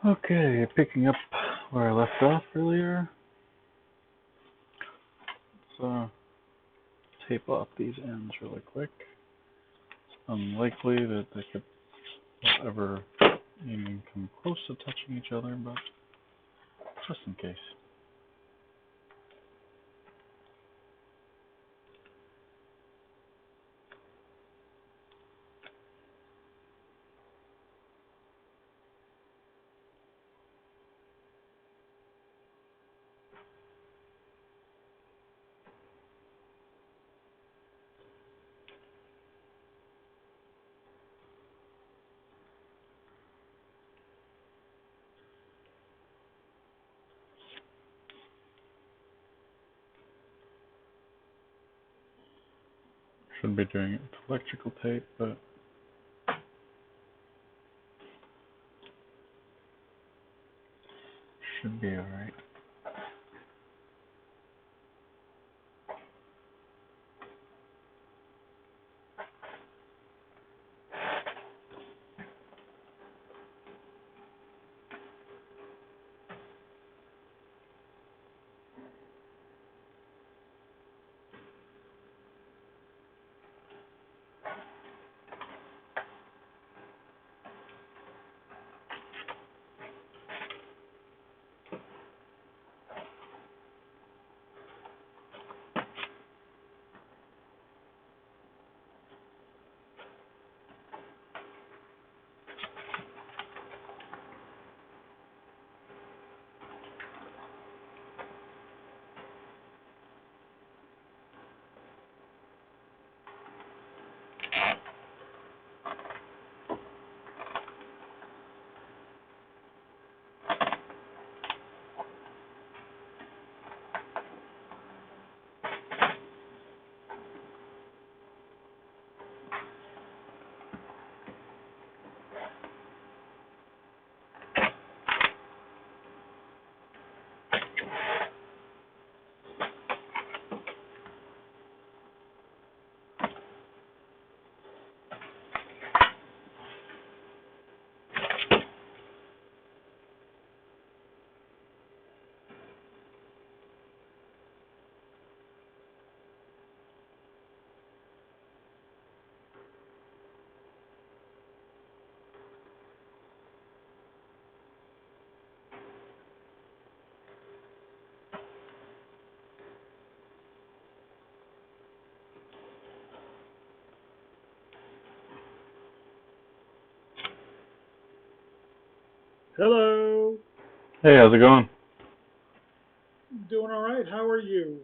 Okay, picking up where I left off earlier. Let's tape off these ends really quick. It's unlikely that they could ever even come close to touching each other, but just in case. Should be doing it with electrical tape, but should be alright. Hello. Hey, how's it going? Doing all right. How are you?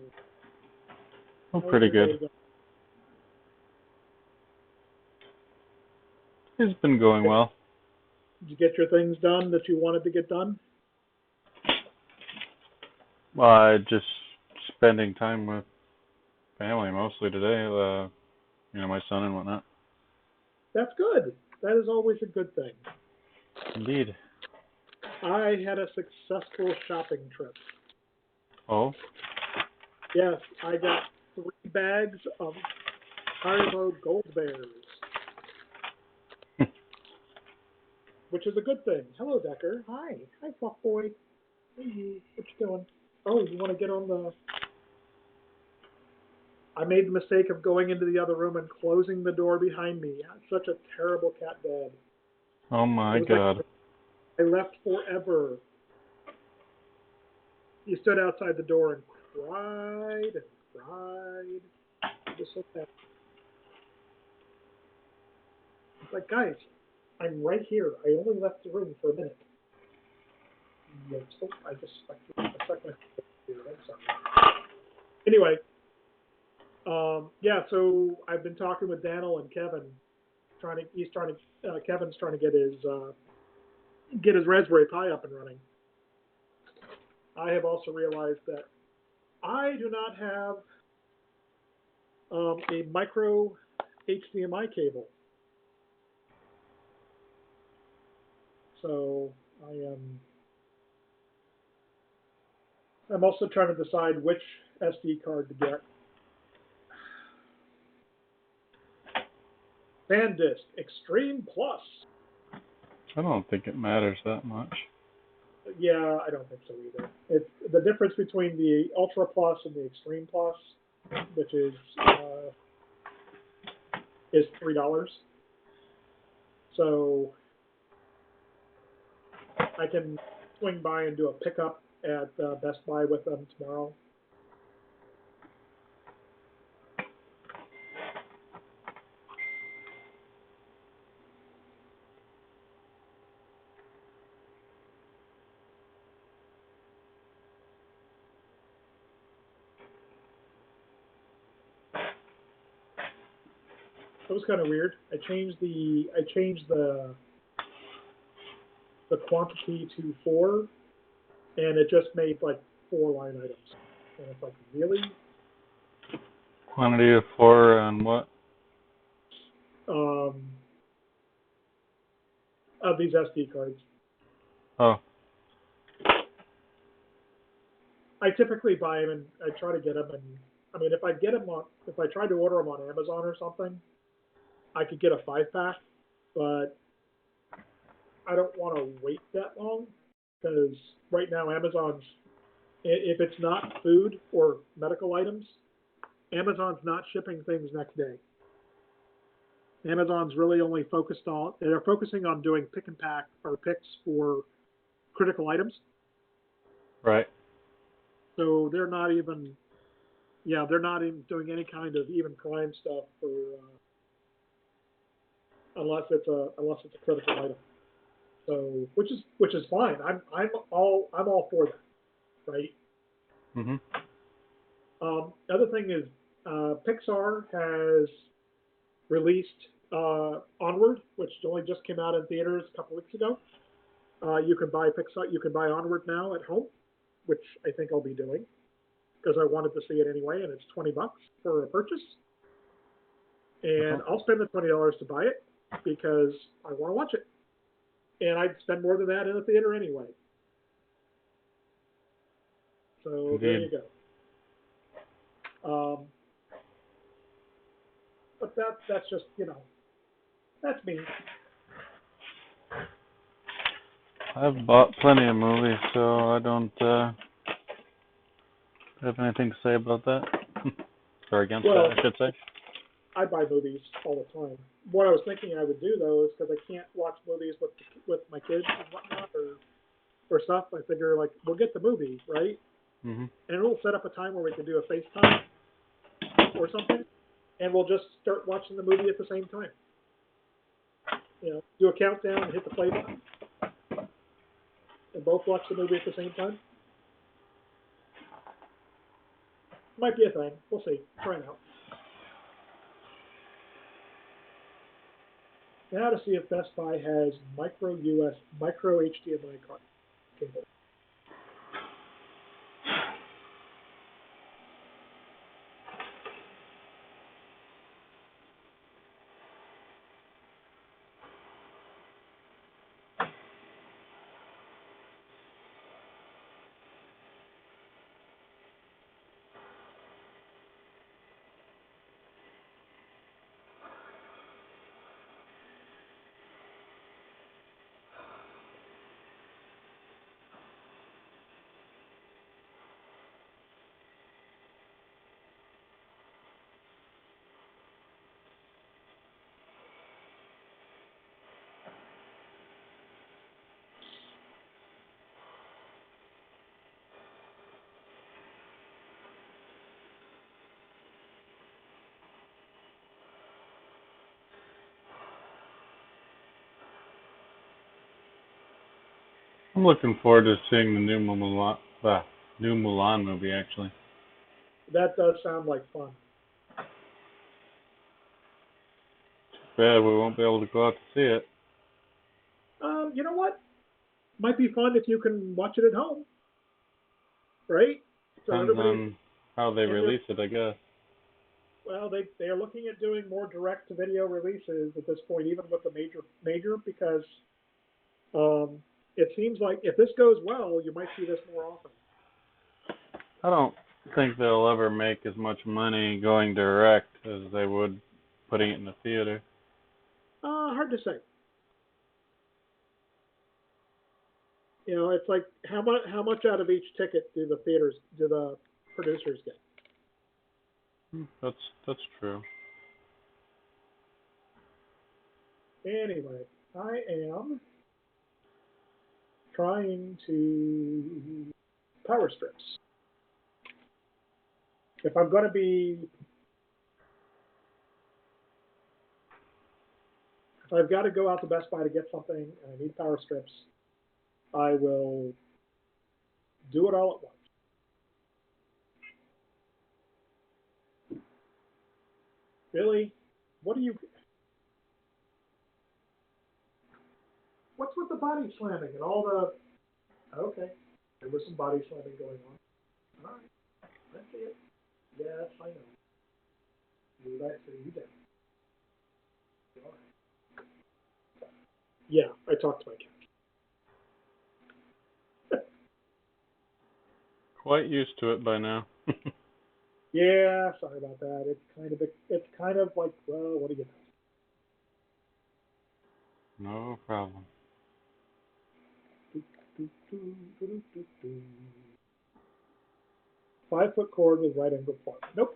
Oh, pretty good. It's been going well. Did you get your things done that you wanted to get done? Just spending time with family mostly today. My son and whatnot. That's good. That is always a good thing. Indeed. I had a successful shopping trip. Oh? Yes, I got 3 bags of Haribo Gold Bears, which is a good thing. Hello, Decker. Hi. Hi, Fluff Boy. Hey, what you doing? Oh, you want to get on the... I made the mistake of going into the other room and closing the door behind me. I'm such a terrible cat dad. Oh my God. Like I left forever. He stood outside the door and cried and cried. Just like that. It's like, guys, I'm right here. I only left the room for a minute. Yes, oh, I just stuck my here. I'm sorry. Anyway, yeah. So I've been talking with Daniel and Kevin. Kevin's trying to get his Raspberry Pi up and running. I have also realized that I do not have a micro HDMI cable. So I'm also trying to decide which SD card to get. SanDisk Extreme Plus. I don't think it matters that much. Yeah, I don't think so either. It's the difference between the Ultra Plus and the Extreme Plus, which is $3. So I can swing by and do a pickup at Best Buy with them tomorrow. It was kind of weird. I changed the quantity to 4, and it just made like 4 line items. And it's like, really? Quantity of 4 and what? Of these SD cards. Oh. I typically buy them and I try to get them, and I mean, if I try to order them on Amazon or something, I could get a 5-pack, but I don't want to wait that long because right now Amazon's, if it's not food or medical items, Amazon's not shipping things next day. Amazon's really only they're focusing on doing pick and pack or picks for critical items. Right. So they're not even doing any kind of even prime stuff for unless it's a critical item. So which is fine. I'm all for that, right? Mhm. Other thing is Pixar has released Onward, which only just came out in theaters a couple weeks ago. You can buy Onward now at home, which I think I'll be doing because I wanted to see it anyway, and it's $20 for a purchase. And I'll spend the $20 to buy it because I want to watch it. And I'd spend more than that in the theater anyway. So there you go. But that's just, that's me. I've bought plenty of movies, so I don't have anything to say about that. Or against that, I should say. I buy movies all the time. What I was thinking I would do, though, is because I can't watch movies with my kids and whatnot or stuff, I figure, like, we'll get the movie, right? Mm-hmm. And we'll set up a time where we can do a FaceTime or something, and we'll just start watching the movie at the same time. Do a countdown and hit the play button, and both watch the movie at the same time. Might be a thing. We'll see. Try it out. Now to see if Best Buy has micro HDMI cable. I'm looking forward to seeing the new Mulan movie, actually. That does sound like fun. Bad we won't be able to go out to see it. You know what? Might be fun if you can watch it at home, right? Depends on how they release it, I guess. Well, they are looking at doing more direct-to-video releases at this point, even with the major, because it seems like if this goes well, you might see this more often. I don't think they'll ever make as much money going direct as they would putting it in the theater. Hard to say. You know, it's like how much out of each ticket do the producers get? That's true. Anyway, I am trying to power strips. If I'm going to be, if I've got to go out to Best Buy to get something and I need power strips, I will do it all at once. Really? What do you? What's with the body slamming and all the? Okay, there was some body slamming going on. All right, let's see it. Yes, I know. You like to you down. All right. Yeah, I talked to my cat. Quite used to it by now. Yeah, sorry about that. It's kind of like, well, what do you No problem. know? 5-foot cord with right angle plug. Nope.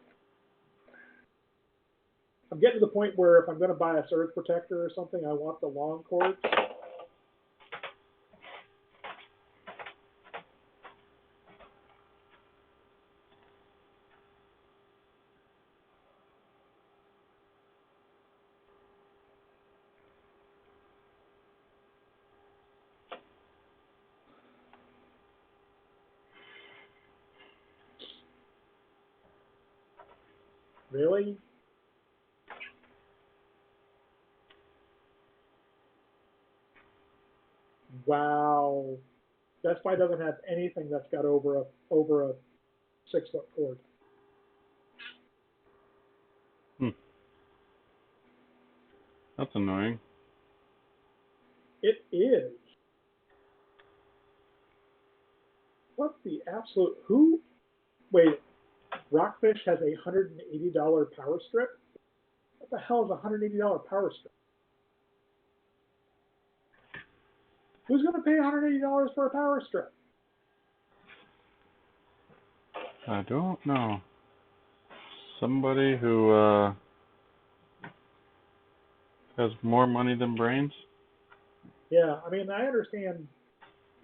I'm getting to the point where if I'm going to buy a surge protector or something, I want the long cord. Really? Wow. Best Buy doesn't have anything that's got over a 6-foot cord. Hmm. That's annoying. It is. What's the absolute who? Wait, Rockfish has a $180 power strip? What the hell is a $180 power strip? Who's going to pay $180 for a power strip? I don't know. Somebody who has more money than brains? Yeah, I mean, I understand,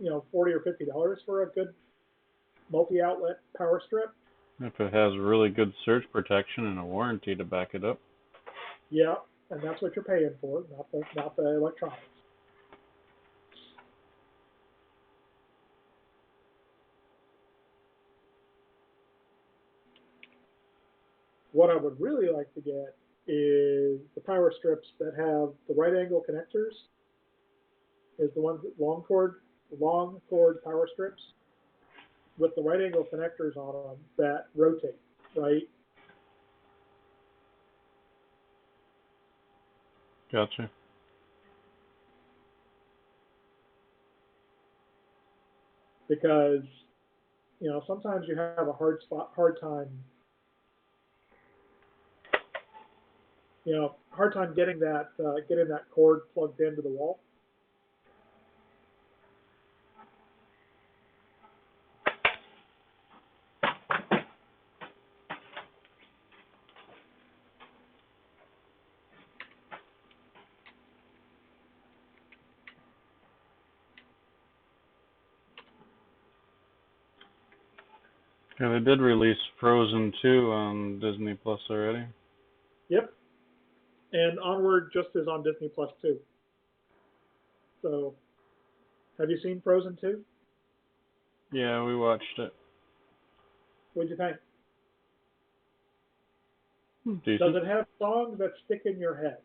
$40 or $50 for a good multi-outlet power strip. If it has really good surge protection and a warranty to back it up. Yeah, and that's what you're paying for, not the electronics. What I would really like to get is the power strips that have the right angle connectors. Is the ones that long cord power strips with the right angle connectors on them that rotate, right? Gotcha. Because sometimes you have a hard time getting that cord plugged into the wall. Yeah, they did release Frozen 2 on Disney Plus already. Yep. And Onward just is on Disney Plus too. So, have you seen Frozen 2? Yeah, we watched it. What'd you think? Decent. Does it have songs that stick in your head?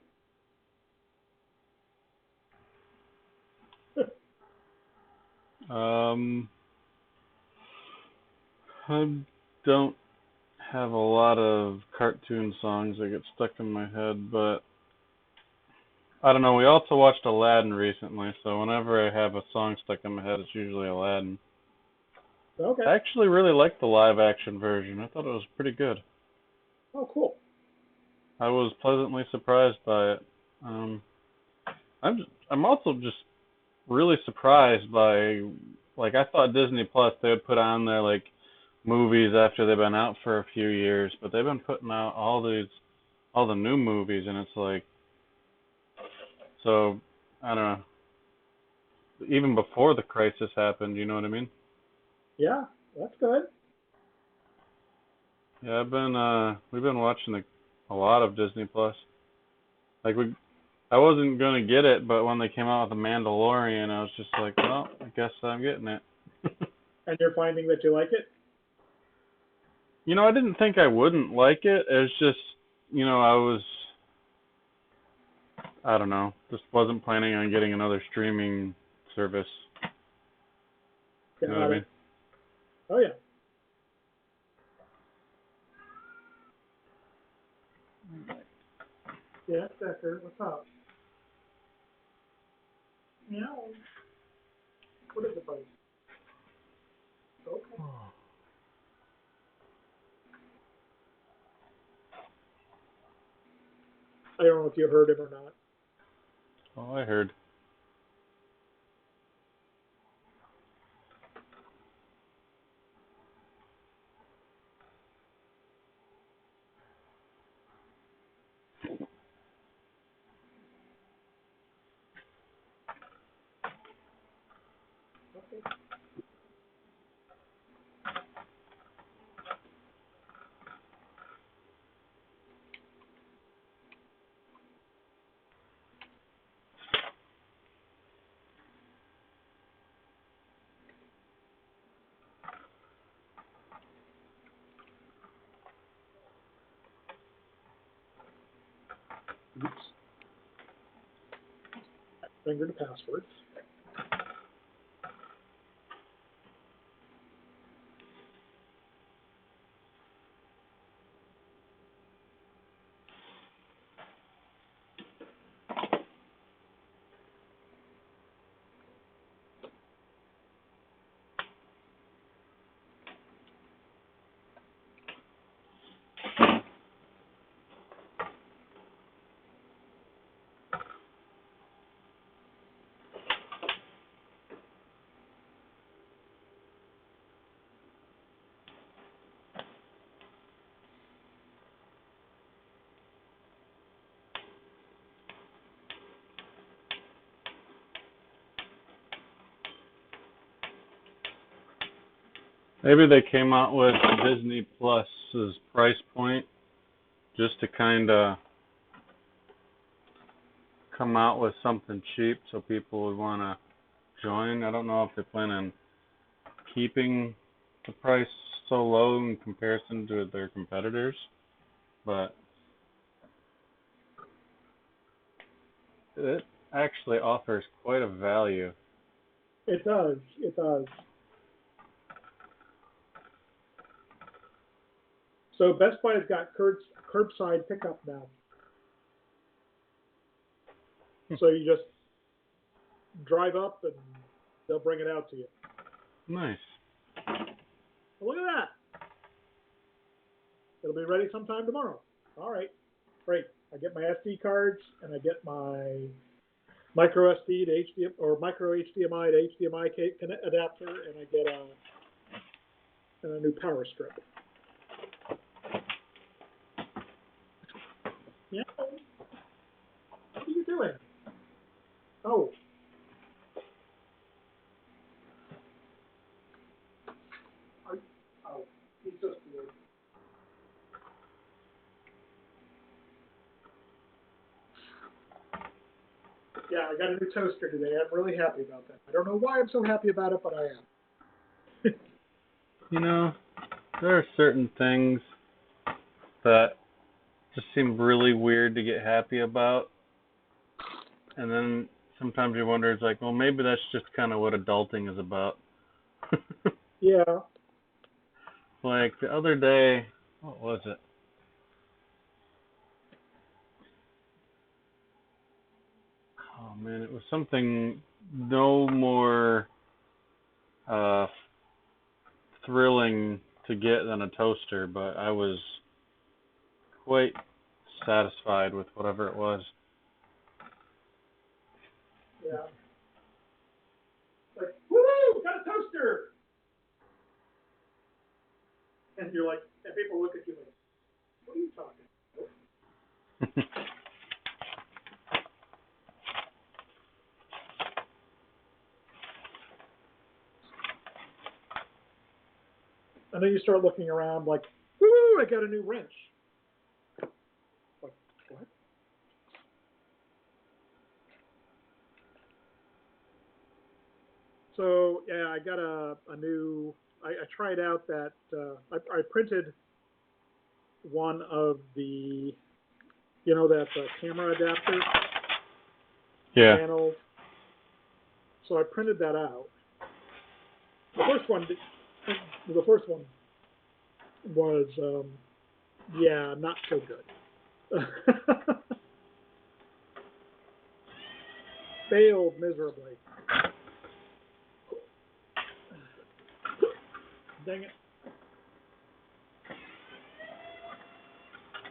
I don't have a lot of cartoon songs that get stuck in my head, but I don't know. We also watched Aladdin recently, so whenever I have a song stuck in my head, it's usually Aladdin. Okay. I actually really liked the live action version. I thought it was pretty good. Oh, cool. I was pleasantly surprised by it. I'm also just really surprised by, like, I thought Disney Plus, they would put on their, like, movies after they've been out for a few years, but they've been putting out all the new movies, and it's like, so, I don't know, even before the crisis happened, you know what I mean? Yeah, that's good. Yeah, we've been watching a lot of Disney Plus. Like, I wasn't gonna get it, but when they came out with The Mandalorian, I was just like, well, I guess I'm getting it. And you're finding that you like it? You know, I didn't think I wouldn't like it. It's just, you know, I don't know, just wasn't planning on getting another streaming service. You know what I Got mean? it. Oh, yeah. Yeah, Decker, what's up? Meow. What is it, buddy? Okay. I don't know if you heard him or not. Oh, I heard. Okay. Oops. Finger the password. Maybe they came out with Disney Plus's price point just to kind of come out with something cheap so people would want to join. I don't know if they plan on keeping the price so low in comparison to their competitors, but it actually offers quite a value. It does. It does. So Best Buy has got curbside pickup now. So you just drive up and they'll bring it out to you. Nice. Well, look at that. It'll be ready sometime tomorrow. All right. Great. I get my SD cards and I get my micro SD to HDMI or micro HDMI to HDMI adapter, and I get a new power strip. Yeah. What are you doing? Oh. Oh. He's just weird. Yeah, I got a new toaster today. I'm really happy about that. I don't know why I'm so happy about it, but I am. You know, there are certain things that just seem really weird to get happy about, and then sometimes you wonder, it's like, well, maybe that's just kind of what adulting is about. Yeah. Like the other day, what was it? Oh man, it was something no more uh, thrilling to get than a toaster, but I was quite satisfied with whatever it was. Yeah. woo, got a toaster. And you're like, and people look at you like, what are you talking about? And then you start looking around like, woo, I got a new wrench. Like, what? So, yeah, I got a new, I tried out that, I printed one of the, that camera adapter panels. So I printed that out. The first one was, yeah, not so good. Failed miserably. Dang it.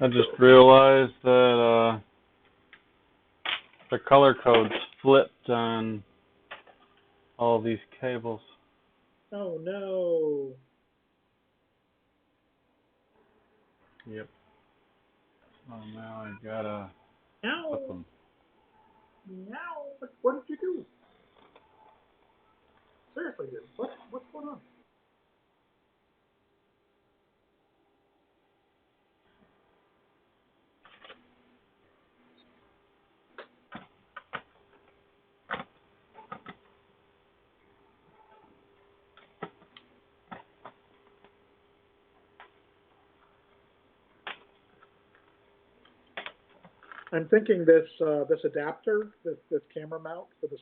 I just realized that the color code's flipped on all these cables. Oh no. Yep. So now I gotta flip them. No. What did you do? Seriously, dude. What's going on? I'm thinking this adapter, this camera mount for the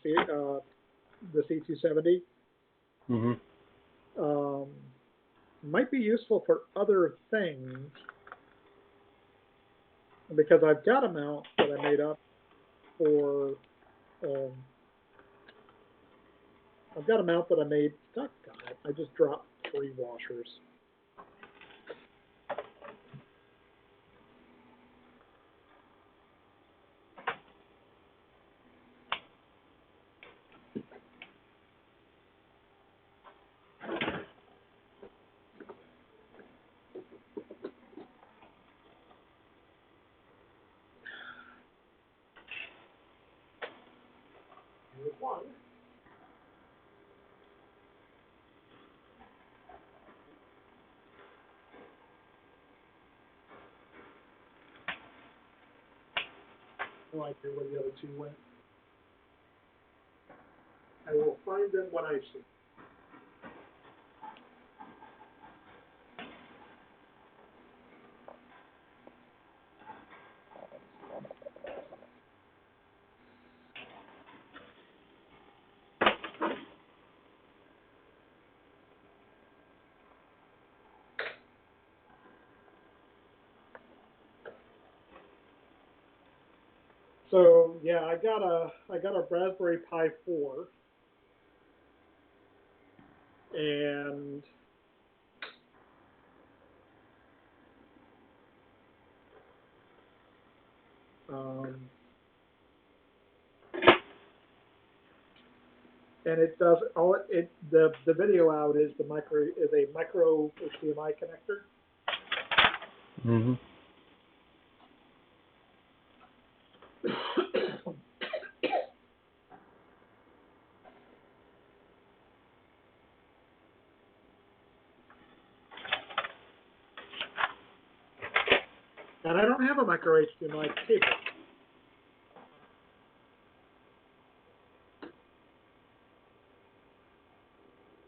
C270, might be useful for other things, because I've got a mount that I made up for. I've got a mount that I made. Oh God, I just dropped 3 washers. Here's one. No idea where the other 2 went. I will find them when I see. So yeah, I got a Raspberry Pi 4, and it does all the video out is a micro HDMI connector. And I don't have a micro HDMI cable.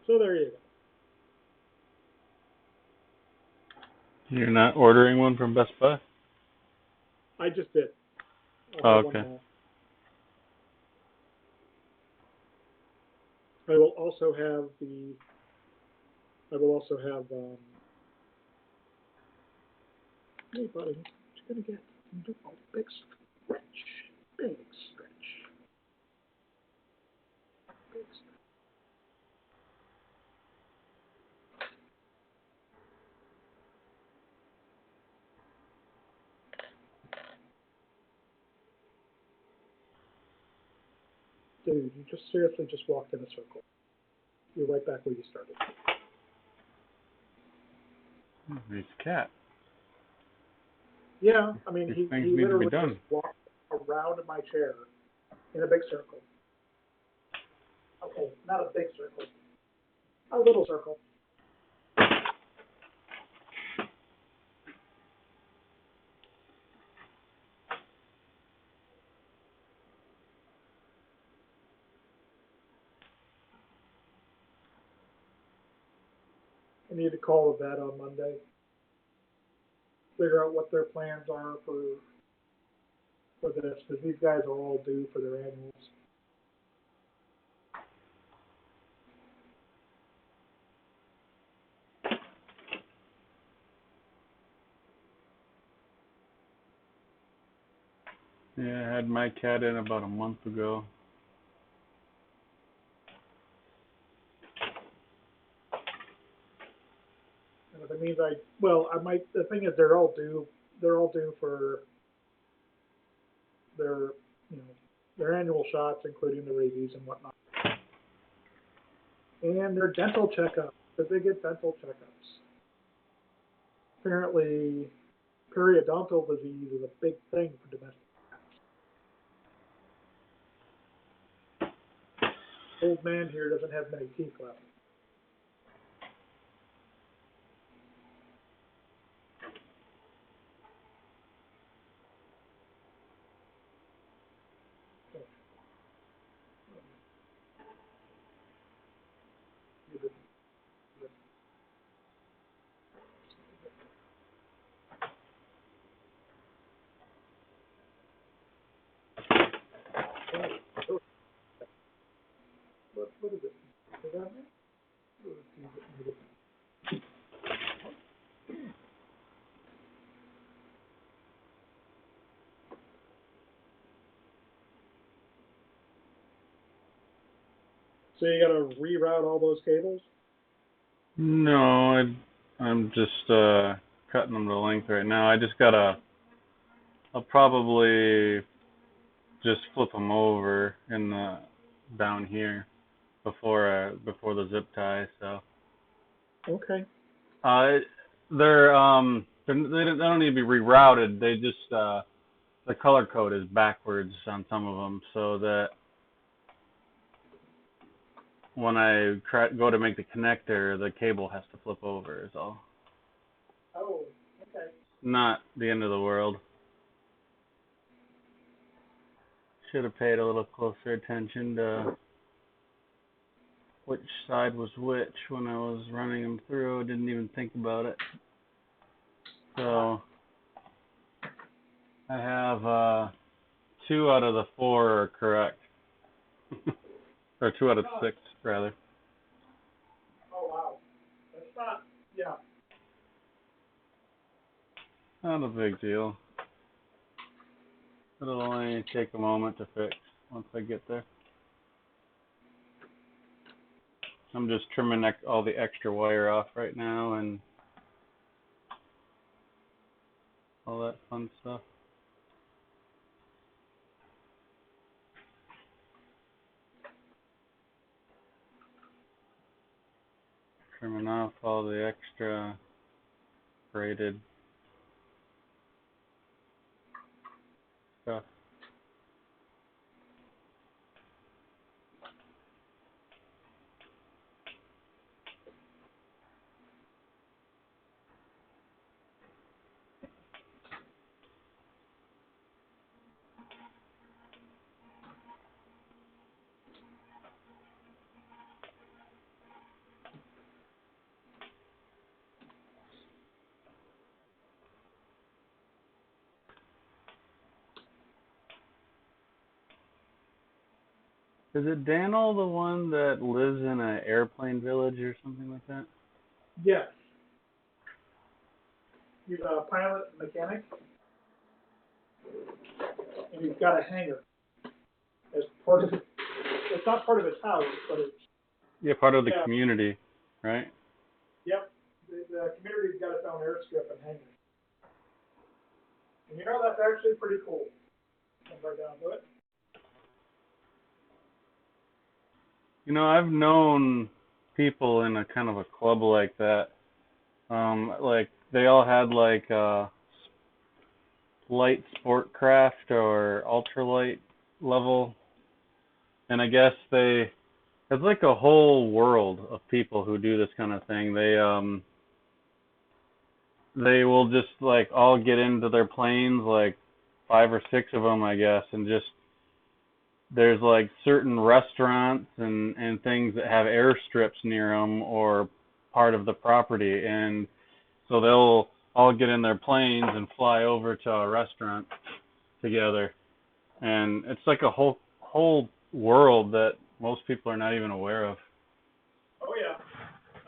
So there you go. You're not ordering one from Best Buy? I just did. Oh, okay. I will also have hey buddy, what you gonna get? Oh, big stretch. Big stretch. Big stretch. Dude, you just seriously just walked in a circle. you're right back where you started. He's a cat. Yeah, I mean, These he things need to be literally done. just walked around my chair in a big circle. Okay, not a big circle, a little circle. I need to call the vet on Monday, figure out what their plans are for this, because these guys are all due for their annuals. Yeah, I had my cat in about a month ago. And if it means I might, the thing is they're all due for their, you know, their annual shots, including the rabies and whatnot. And their dental checkup, because they get dental checkups. Apparently, periodontal disease is a big thing for domestic cats. Old man here doesn't have many teeth left. What is it? Is that it? So you got to reroute all those cables? No, I'm just cutting them to length right now. I just gotta. I'll probably just flip them over in the down here before the zip tie. So. Okay. They don't need to be rerouted. They just the color code is backwards on some of them, so that when I go to make the connector, the cable has to flip over. Is all. Oh, okay. Not the end of the world. Should have paid a little closer attention to which side was which when I was running them through. I didn't even think about it. So I have 2 out of the 4 are correct. Or 2 out of 6, rather. Oh, wow. That's not, yeah. Not a big deal. It'll only take a moment to fix once I get there. I'm just trimming all the extra wire off right now and all that fun stuff. Trimming off all the extra braided stuff. Is it Daniel the one that lives in an airplane village or something like that? Yes. He's a pilot mechanic, and he's got a hangar as part of it. It's not part of his house, but it's, Yeah, part of the community, right? yep. The community's got its own airstrip and hangar. And you know, that's actually pretty cool. Come right down to it. You know, I've known people in a kind of a club like that. Like they all had like light sport craft or ultralight level, and I guess it's like a whole world of people who do this kind of thing. They will just like all get into their planes, like 5 or 6 of them, I guess, and just there's like certain restaurants and things that have airstrips near them or part of the property, and so they'll all get in their planes and fly over to a restaurant together, and it's like a whole world that most people are not even aware of. Oh yeah.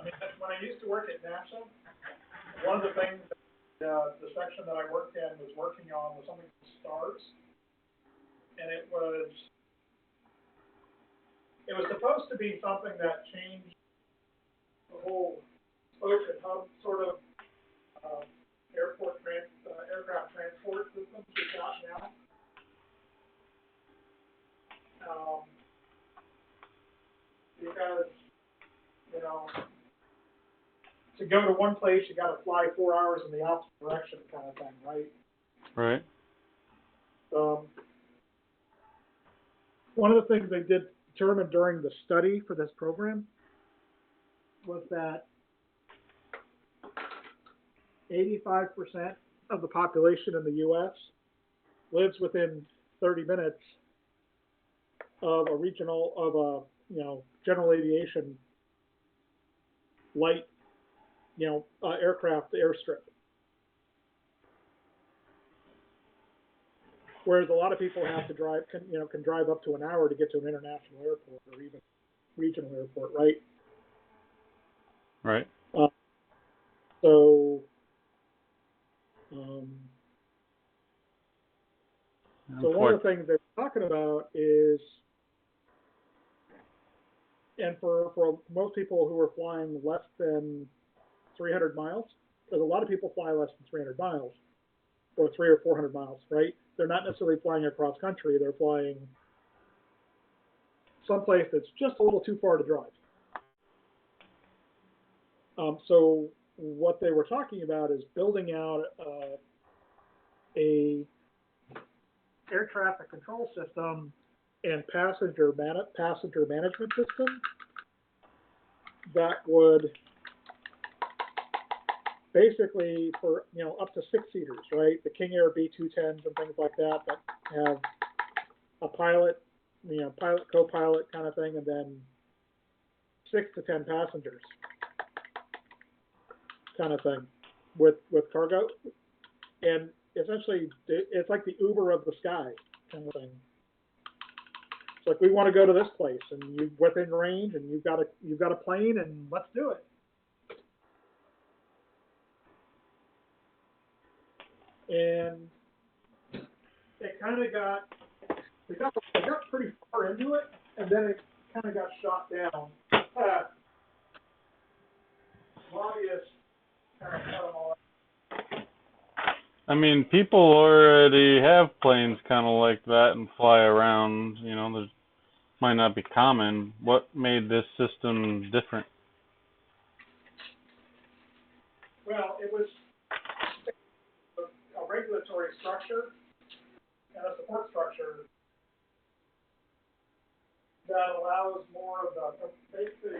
I mean, when I used to work at NASA, one of the things the section that I worked in was working on was something called stars, and it was supposed to be something that changed the whole spoke and hub sort of aircraft transport systems we've got now. Because, you know, to go to one place, you got to fly 4 hours in the opposite direction, kind of thing, right? Right. One of the things they did determine during the study for this program was that 85% of the population in the U.S. lives within 30 minutes of a general aviation light, aircraft airstrip. Whereas a lot of people have to can drive up to an hour to get to an international airport or even regional airport, right? Right. So one of the things they're talking about is, and for most people who are flying less than 300 miles, because a lot of people fly less than 300 miles, or 300 or 400 miles, right? They're not necessarily flying across country. They're flying someplace that's just a little too far to drive. So what they were talking about is building out a air traffic control system and passenger management system that would basically, for up to 6-seaters, right? The King Air B210s and things like that have a pilot, pilot, co-pilot kind of thing, and then 6 to 10 passengers kind of thing with cargo. And essentially, it's like the Uber of the sky kind of thing. It's like, we want to go to this place, and you're within range, and you've got a plane, and let's do it. And it kind of they got pretty far into it, and then it kind of got shot down. Lobbyists kind of cut them all out. I mean, people already have planes kind of like that and fly around. There's might not be common. What made this system different? Well, it was a regulatory structure and a support structure that allows more of the, basically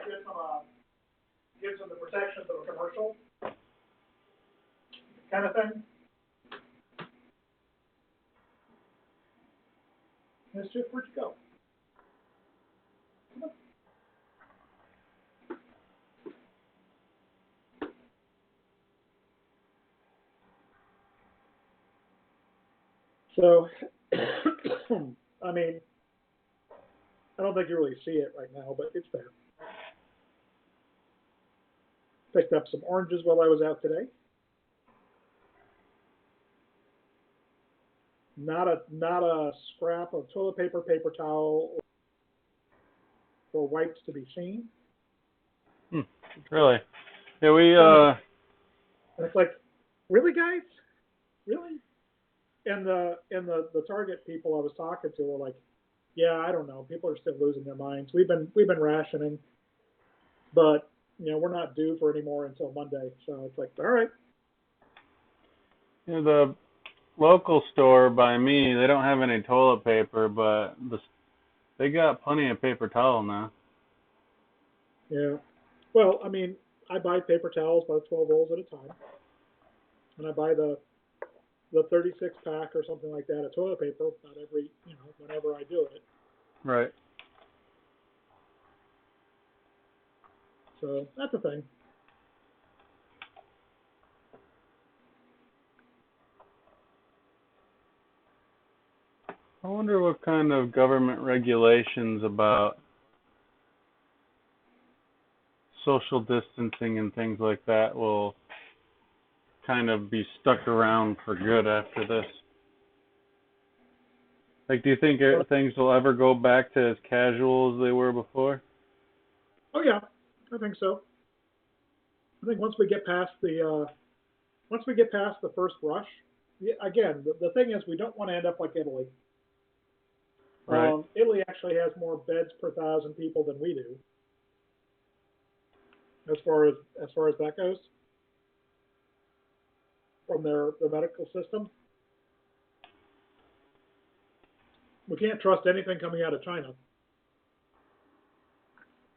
gives them the protections of a commercial kind of thing. Mischief, where'd you go? So, I mean, I don't think you really see it right now, but it's there. Picked up some oranges while I was out today. Not a scrap of toilet paper, paper towel, or wipes to be seen. Really? Yeah, we And it's like, really, guys? Really? And the Target people I was talking to were like, yeah, I don't know. People are still losing their minds. We've been rationing. but we're not due for any more until Monday. So it's like, all right. The local store by me, they don't have any toilet paper, but they got plenty of paper towel now. Yeah. Well, I mean, I buy paper towels by 12 rolls at a time, and I buy the 36 pack or something like that of toilet paper about every whenever I do it. Right. So that's a thing. I wonder what kind of government regulations about social distancing and things like that will kind of be stuck around for good after this. Like, do you think things will ever go back to as casual as they were before? Oh yeah, I think so. I think once we get past the first rush, again, the thing is we don't want to end up like Italy. Right. Italy actually has more beds per 1,000 people than we do, as far as that goes, from their medical system. We can't trust anything coming out of China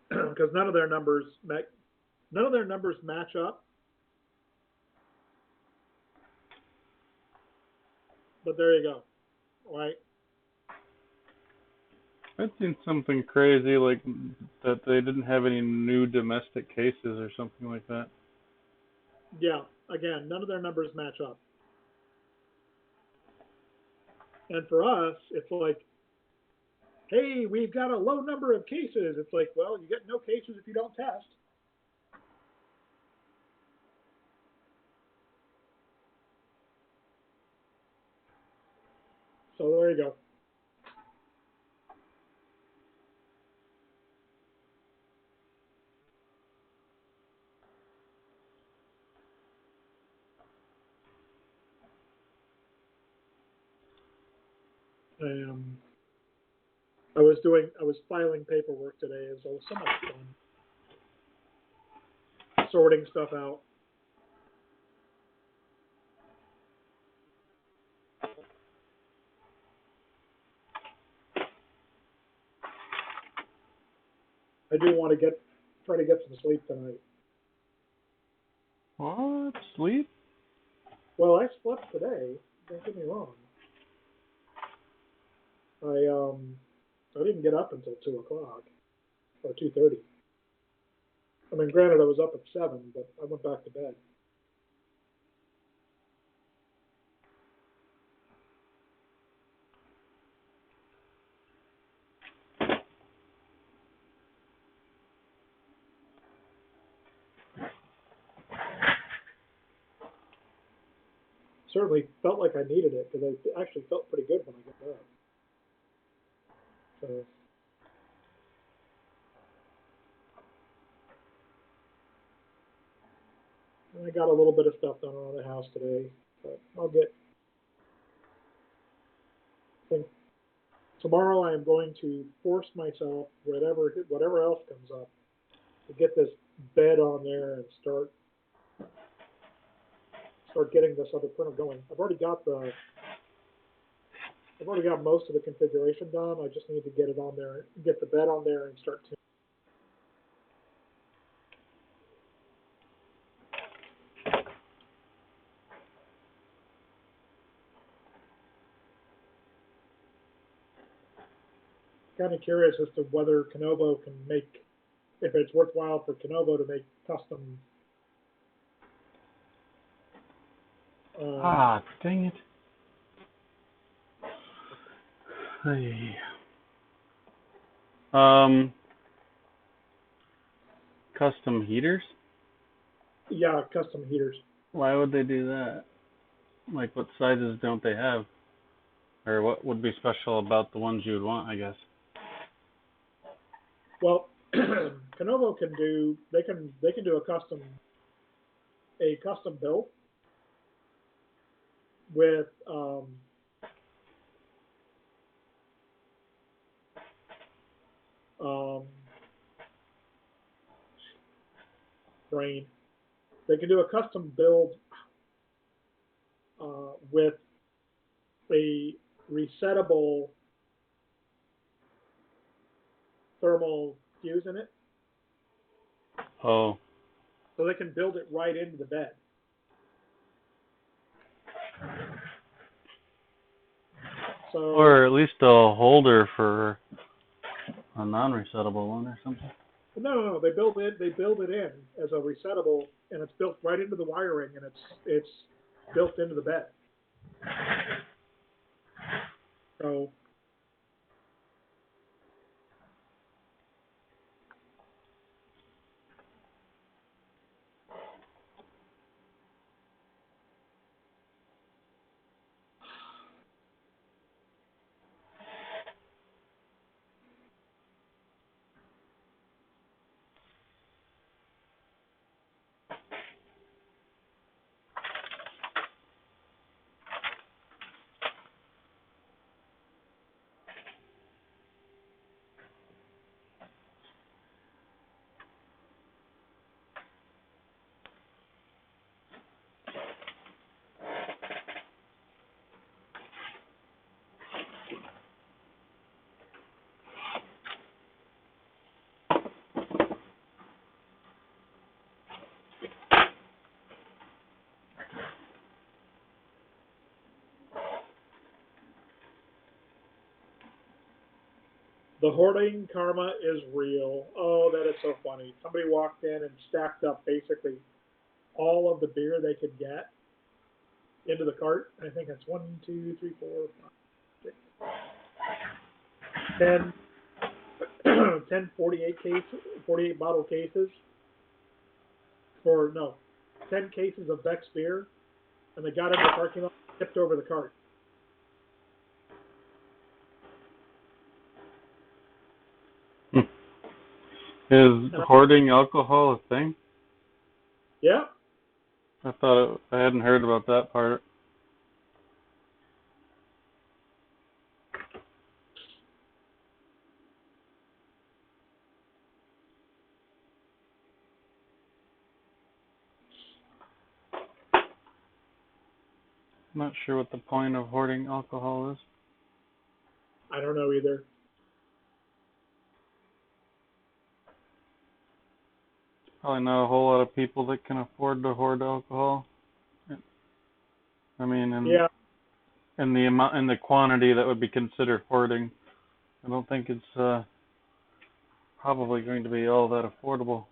because none of their numbers match up. But there you go, right? I've seen something crazy like that they didn't have any new domestic cases or something like that. Yeah, again, none of their numbers match up. And for us, it's like, hey, we've got a low number of cases. It's like, well, you get no cases if you don't test. So there you go. Um, I was filing paperwork today, and so it was so much fun sorting stuff out. I do want to try to get some sleep tonight. What? Sleep? Well, I slept today. Don't get me wrong. I didn't get up until 2 o'clock or 2:30. I mean, granted, I was up at 7, but I went back to bed. Certainly felt like I needed it because I actually felt pretty good when I got up. So, and I got a little bit of stuff done around the house today, but I think tomorrow I am going to force myself, whatever else comes up, to get this bed on there and start getting this other printer going. I've already got most of the configuration done. I just need to get it on there, get the bed on there, and start tuning. Kind of curious as to whether Canovo can make, if it's worthwhile for Canovo to make custom. Dang it. Hey. Custom heaters? Yeah, custom heaters. Why would they do that? Like, what sizes don't they have? Or what would be special about the ones you would want, I guess? Well, Canovo can do they can do a custom build with um, brain. They can do a custom build with a resettable thermal fuse in it, Oh. so they can build it right into the bed. So, Or at least a holder for a non-resettable one or something. no, they build it in as a resettable, and it's built right into the wiring, and it's built into the bed. So the hoarding karma is real. Oh, that is so funny. Somebody walked in and stacked up basically all of the beer they could get into the cart. I think it's 1, 2, 3, 4, 5, 6, 10 48 bottle cases, or no, 10 cases of Beck's beer, and they got into the parking lot, tipped over the cart. Is hoarding alcohol a thing? Yeah. I hadn't heard about that part. I'm not sure what the point of hoarding alcohol is. I don't know either. Probably not a whole lot of people that can afford to hoard alcohol. I mean, Yeah. in the amount, in the quantity that would be considered hoarding, I don't think it's probably going to be all that affordable.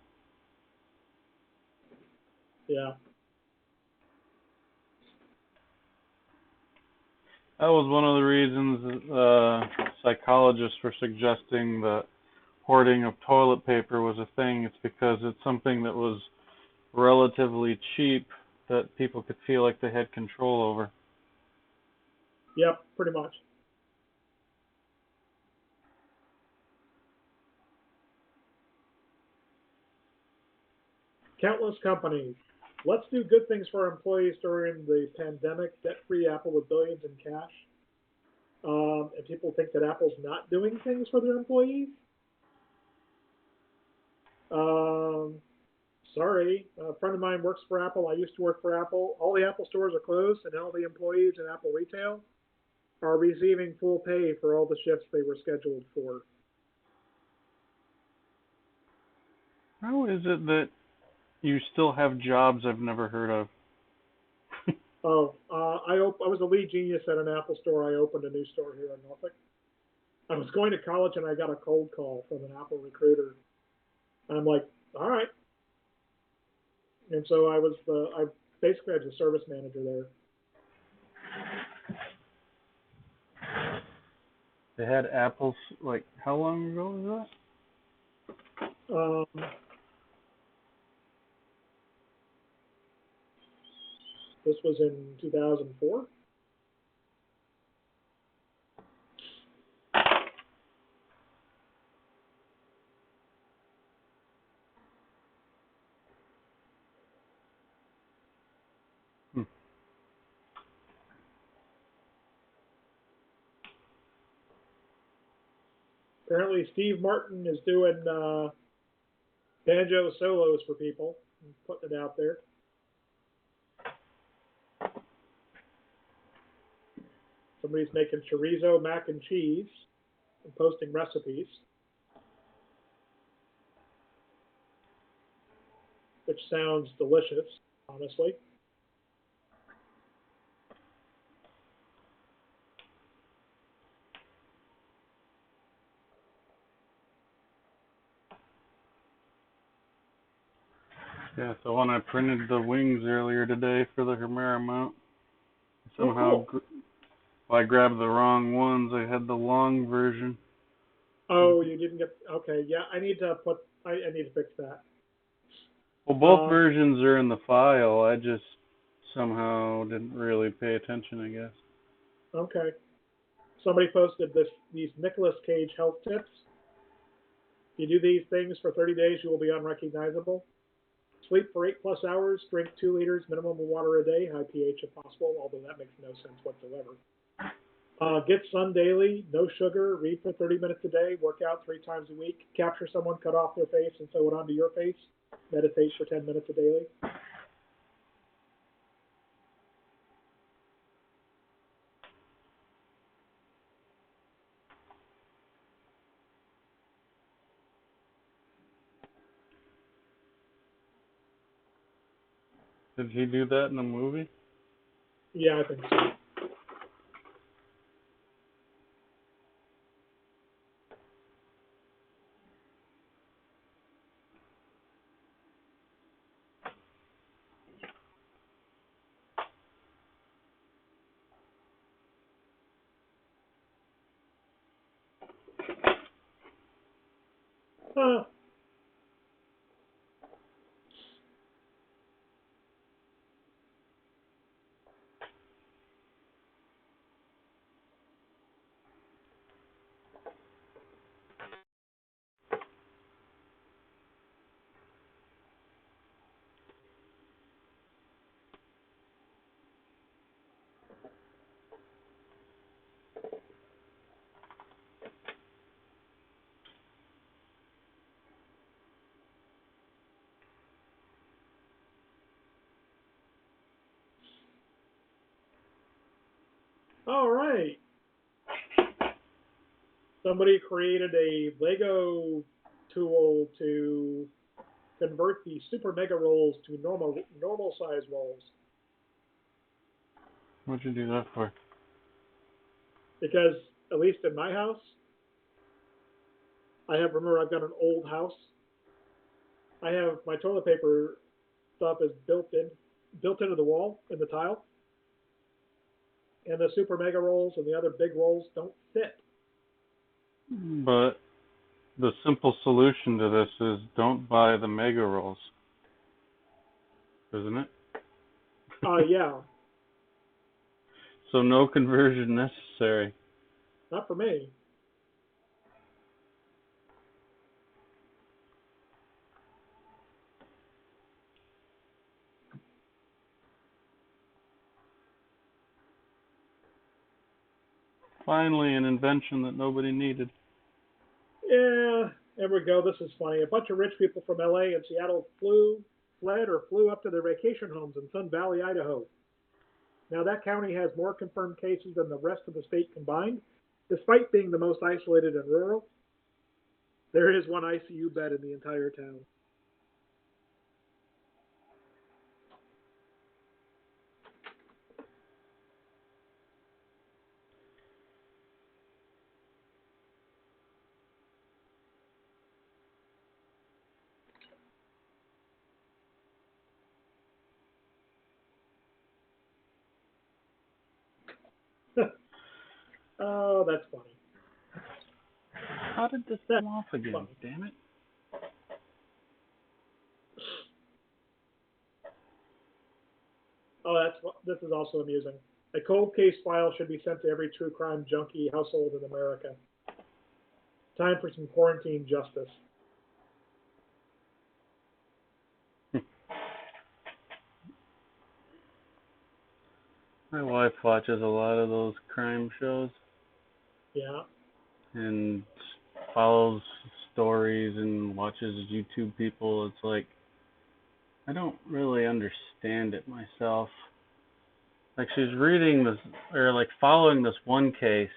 Yeah. That was one of the reasons psychologists were suggesting that hoarding of toilet paper was a thing. It's because it's something that was relatively cheap that people could feel like they had control over. Yep, pretty much. Countless companies. Let's do good things for our employees during the pandemic. Debt-free Apple with billions in cash. And people think that Apple's not doing things for their employees. Um, sorry, a friend of mine works for Apple. I used to work for Apple. All the Apple stores are closed, and all the employees in Apple retail are receiving full pay for all the shifts they were scheduled for. How is it that you still have jobs I've never heard of? I was a lead genius at an Apple store. I opened a new store here in Norfolk. I was going to college and I got a cold call from an Apple recruiter. And I'm like, all right. And so I basically was a service manager there. They had apples, like, how long ago was Um, this was in 2004. that? Apparently, Steve Martin is doing banjo solos for people. I'm putting it out there. Somebody's making chorizo mac and cheese and posting recipes, which sounds delicious, honestly. Yeah, so when I printed the wings earlier today for the Chimera mount, somehow I grabbed the wrong ones. I had the long version. Oh, you didn't get, okay, yeah, I need to fix that. Well, both versions are in the file. I just somehow didn't really pay attention, I guess. Okay. Somebody posted these Nicolas Cage health tips. If you do these things for 30 days, you will be unrecognizable. Sleep for 8+ hours, drink 2 liters minimum of water a day, high pH if possible, although that makes no sense whatsoever. Get sun daily, no sugar, read for 30 minutes a day, work out 3 times a week, capture someone, cut off their face and sew it onto your face, meditate for 10 minutes a daily. Did he do that in the movie? Yeah, I think so. All right. Somebody created a Lego tool to convert the super mega rolls to normal size rolls. What'd you do that for? Because at least in my house, remember I've got an old house. I have my toilet paper stuff is built into the wall in the tile, and the super mega rolls and the other big rolls don't fit. But the simple solution to this is don't buy the mega rolls, isn't it? Yeah. So no conversion necessary. Not for me. Finally, an invention that nobody needed. Yeah, there we go. This is funny. A bunch of rich people from LA and Seattle fled or flew up to their vacation homes in Sun Valley, Idaho. Now, that county has more confirmed cases than the rest of the state combined. Despite being the most isolated and rural, there is one ICU bed in the entire town. Oh, that's funny. How did this That's come off again? funny. Damn it. Oh, this is also amusing. A cold case file should be sent to every true crime junkie household in America. Time for some quarantine justice. My wife watches a lot of those crime shows. Yeah. And follows stories and watches YouTube people. It's like, I don't really understand it myself. Like she's reading this, or like following this one case,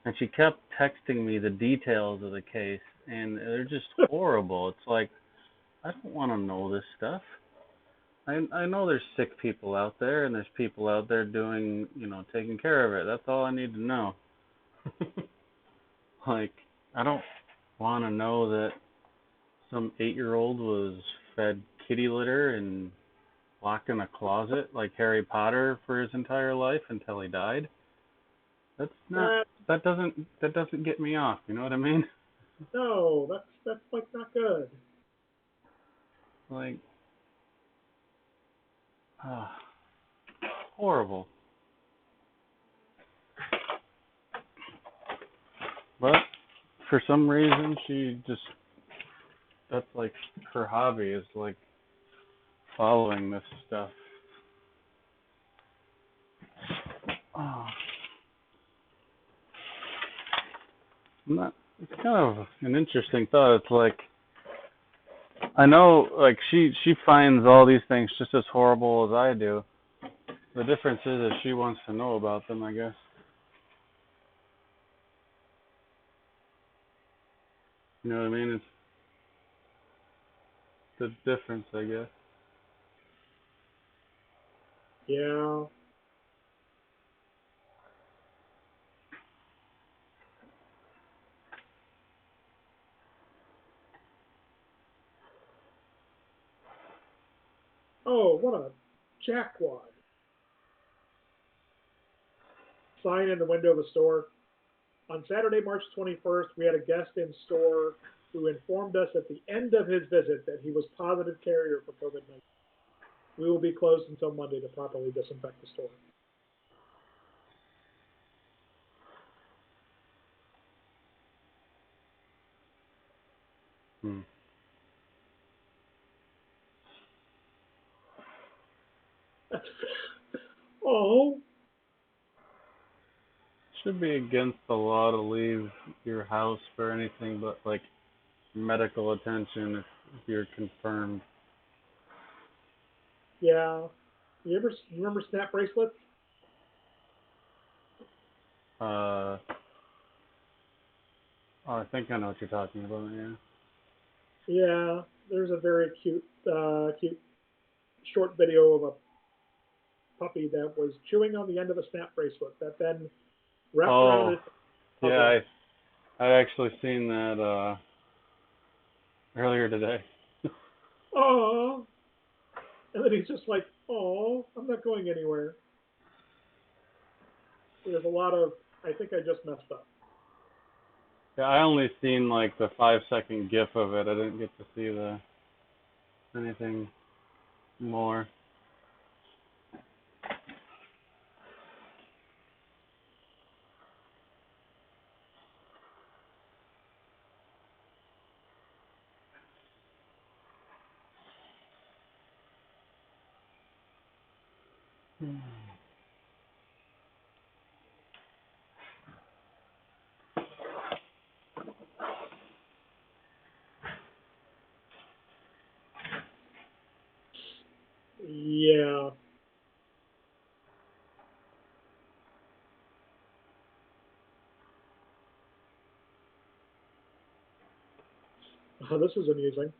and she kept texting me the details of the case, and they're just horrible. It's like, I don't want to know this stuff. I know there's sick people out there, and there's people out there doing, taking care of it. That's all I need to know. Like, I don't want to know that some 8-year-old was fed kitty litter and locked in a closet like Harry Potter for his entire life until he died. That doesn't get me off, you know what I mean? No, that's like not good. Like, horrible. But for some reason that's like her hobby, is like following this stuff. Oh. It's kind of an interesting thought. It's like, I know, like, she finds all these things just as horrible as I do. The difference is that she wants to know about them, I guess. You know what I mean? It's the difference, I guess. Yeah. Oh, what a jackwad. Sign in the window of a store. On Saturday, March 21st, we had a guest in store who informed us at the end of his visit that he was positive carrier for COVID-19. We will be closed until Monday to properly disinfect the store. Hmm. Oh. Should be against the law to leave your house for anything but, like, medical attention if you're confirmed. Yeah. You remember snap bracelets? Oh, I think I know what you're talking about, yeah. Yeah. There's a very cute short video of a puppy that was chewing on the end of a snap bracelet that then wrapped around Oh, it. yeah, I actually seen that earlier today. Oh. And then he's just like, oh, I'm not going anywhere. There's a lot of, I think I just messed up. Yeah, I only seen like the 5-second GIF of it. I didn't get to see anything more. Yeah. Oh, this is amusing.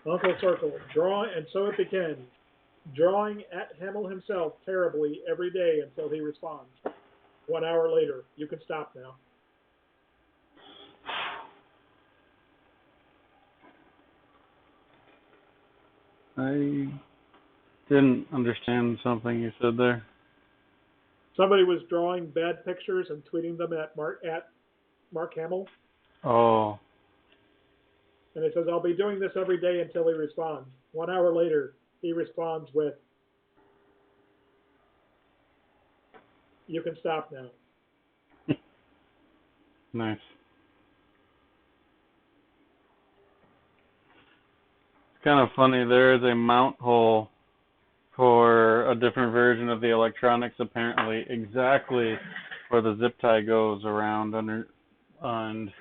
Uncle Circle, draw, and so it begins. Drawing at Hamill himself terribly every day until he responds. 1 hour later, you can stop now. I didn't understand something you said there. Somebody was drawing bad pictures and tweeting them at Mark Hamill, Oh, and it says, "I'll be doing this every day until he responds." 1 hour later, he responds with, "You can stop now." nice. It's kind of funny. There is a mount hole for a different version of the electronics, apparently, exactly where the zip tie goes around under, and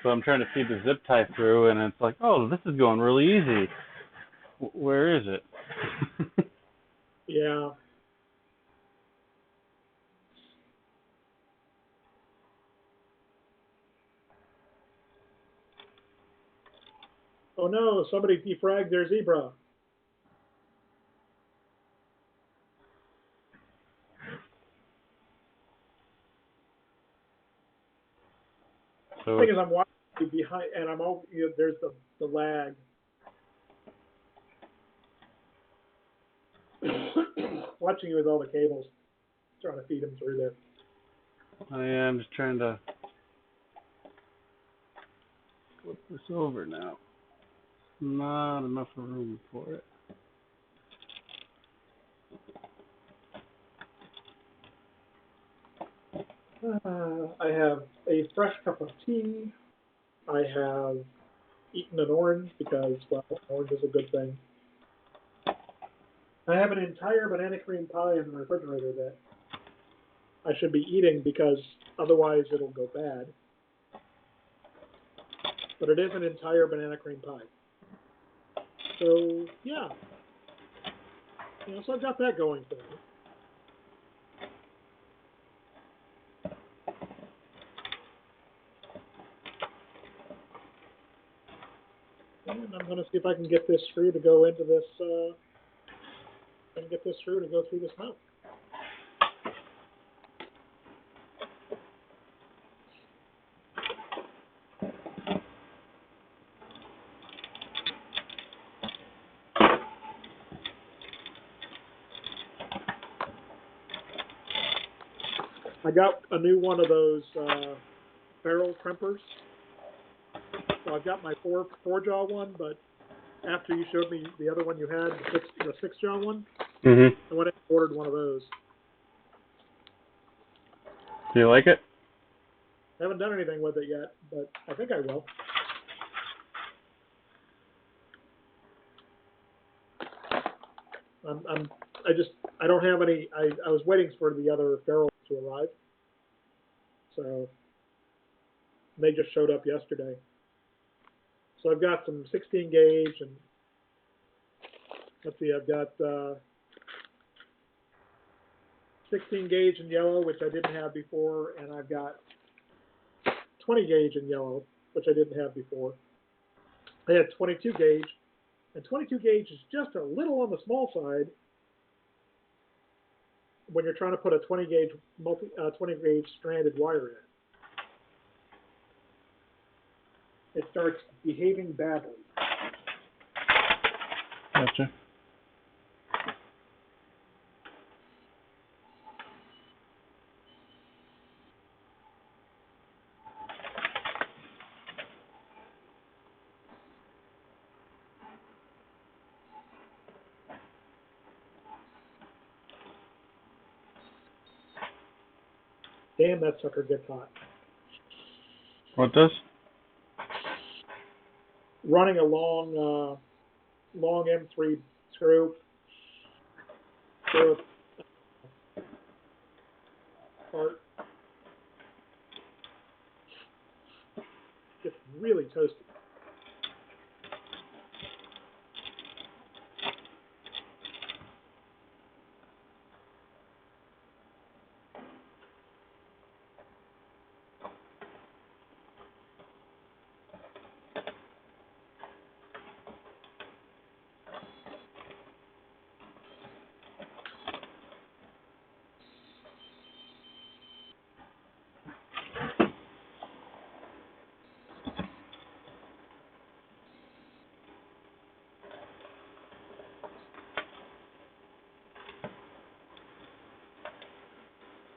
so I'm trying to feed the zip tie through, and it's like, oh, this is going really easy. Where is it? Yeah. Oh no, somebody defragged their zebra. So The thing is, I'm watching you behind, and I'm all, you know, there's the lag. Watching you with all the cables, trying to feed them through there. oh yeah, I'm just trying to flip this over now. Not enough room for it. I have a fresh cup of tea. I have eaten an orange because, well, orange is a good thing. I have an entire banana cream pie in the refrigerator that I should be eating because otherwise it'll go bad. But it is an entire banana cream pie. So, yeah. You know, so I've got that going for me. And I'm going to see if I can get this screw to go into this, I can get this screw to go through this mount. I got a new one of those barrel crimpers. So I've got my four jaw one, but after you showed me the other one you had, the six jaw one, I went and ordered one of those. Do you like it? I haven't done anything with it yet, but I think I will. I don't have any. I was waiting for the other barrels to arrive, so they just showed up yesterday. So I've got some 16 gauge, and let's see, I've got 16 gauge in yellow, which I didn't have before, and I've got 20 gauge in yellow, which I didn't have before. I had 22 gauge, and 22 gauge is just a little on the small side when you're trying to put a 20 gauge 20 gauge stranded wire in. It starts behaving badly. Gotcha. Damn, that sucker gets hot. What does? Running a long M3 screw through a part gets really toasty.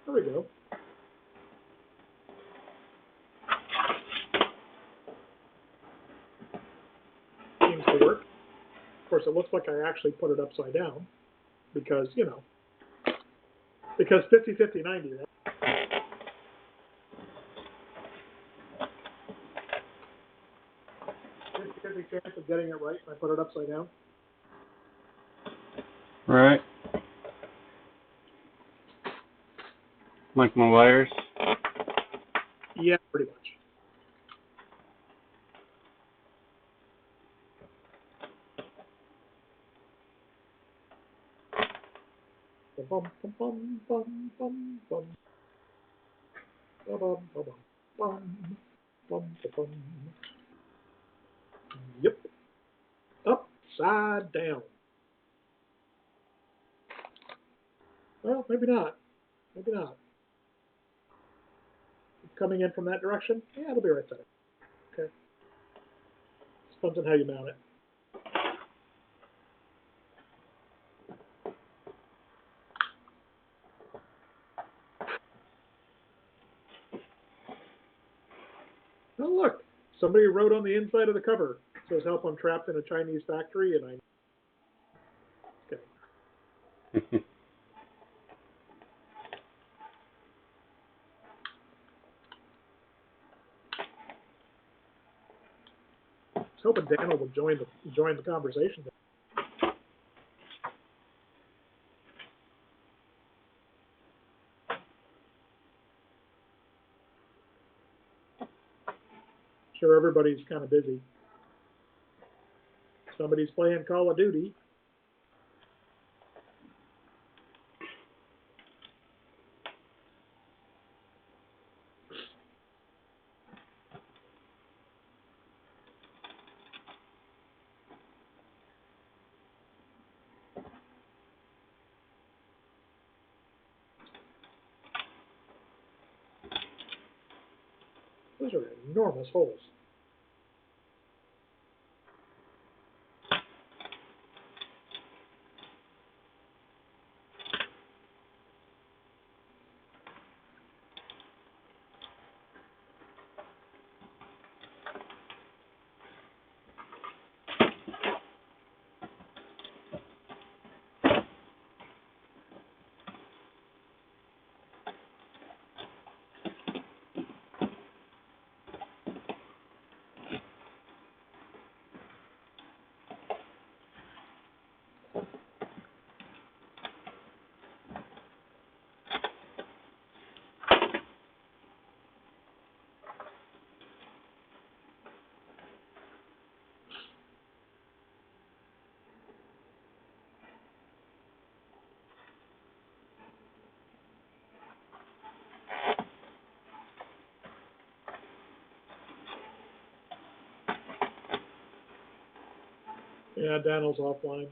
There we go. Seems to work. Of course, it looks like I actually put it upside down because, you know, because 50, 50, 90, right? 50 chance of getting it right if I put it upside down. Right. Like my wires? Yeah, pretty much. Bum, bum, bum, bum, bum, bum. Bum, bum, bum, bum, bum, bum, bum. Yep. Upside down. Well, maybe not. Maybe not. Coming in from that direction? Yeah, it'll be right side. Okay. Depends on how you mount it. Oh, look. Somebody wrote on the inside of the cover. It says, help, I'm trapped in a Chinese factory, and I... Okay. I was hoping Daniel would join the conversation. Sure, everybody's kind of busy. Somebody's playing Call of Duty. Those are enormous holes. Yeah, Daniel's offline.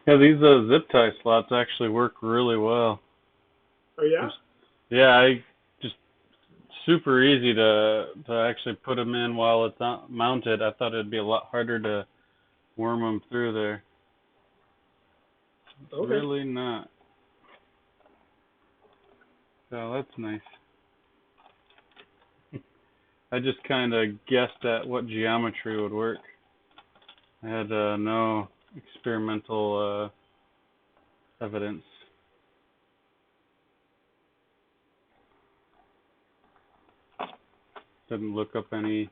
Yeah, these zip tie slots actually work really well. Oh, yeah? Yeah, I just super easy to actually put them in while it's mounted. I thought it'd be a lot harder to worm them through there. It's Okay. really not. So that's nice. I just kind of guessed at what geometry would work. I had no experimental evidence. Didn't look up any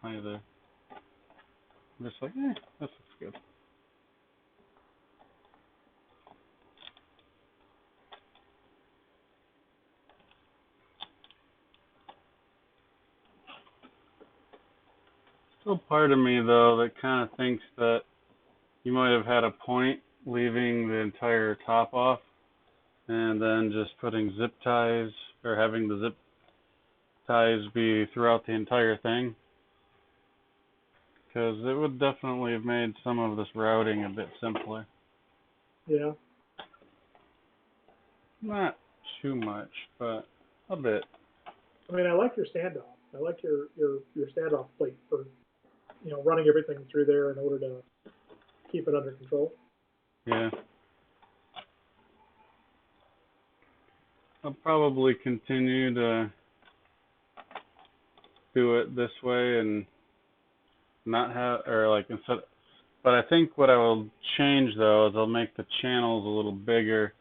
either. I'm just like, that looks good. Still part of me, though, that kind of thinks that you might have had a point leaving the entire top off and then just putting zip ties, or having the zip ties be throughout the entire thing, because it would definitely have made some of this routing a bit simpler. Yeah. Not too much, but a bit. I mean, I like your standoff. I like your standoff plate for, running everything through there in order to keep it under control. Yeah. I'll probably continue to do it this way and not have, or like instead, but I think what I will change though is I'll make the channels a little bigger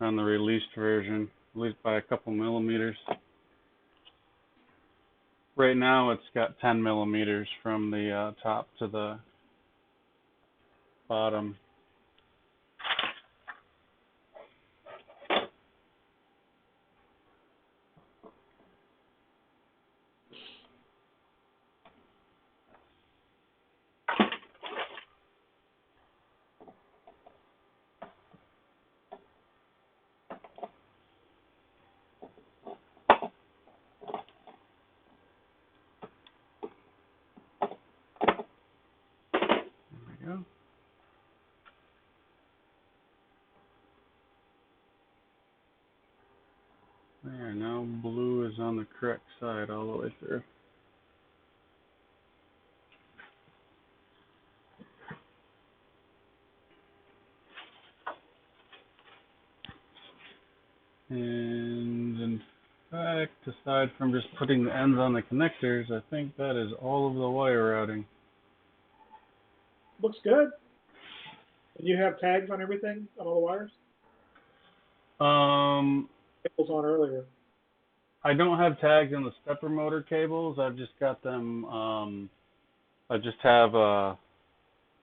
on the released version, at least by a couple millimeters. Right now it's got 10 millimeters from the top to the bottom. There we go. There, now blue is on the correct side all the way through. And in fact, aside from just putting the ends on the connectors, I think that is all of the wire routing. Looks good. And you have tags on everything, on all the wires? Cables on earlier. I don't have tags on the stepper motor cables. I've just got them, I just have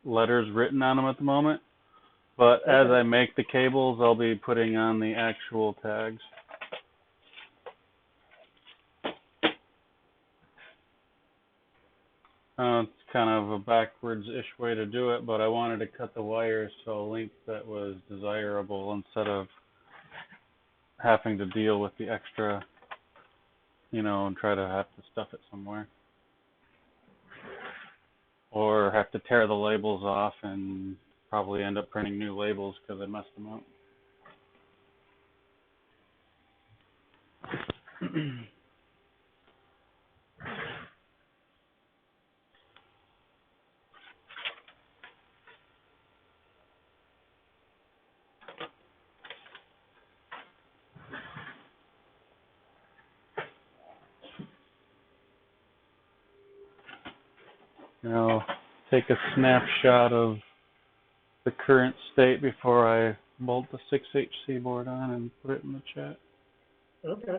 letters written on them at the moment. But Okay. as I make the cables, I'll be putting on the actual tags. It's kind of a backwards-ish way to do it, but I wanted to cut the wires to a length that was desirable instead of having to deal with the extra, and try to have to stuff it somewhere. Or have to tear the labels off and probably end up printing new labels because I messed them up. I'll take a snapshot of the current state before I bolt the 6HC board on and put it in the chat. Okay.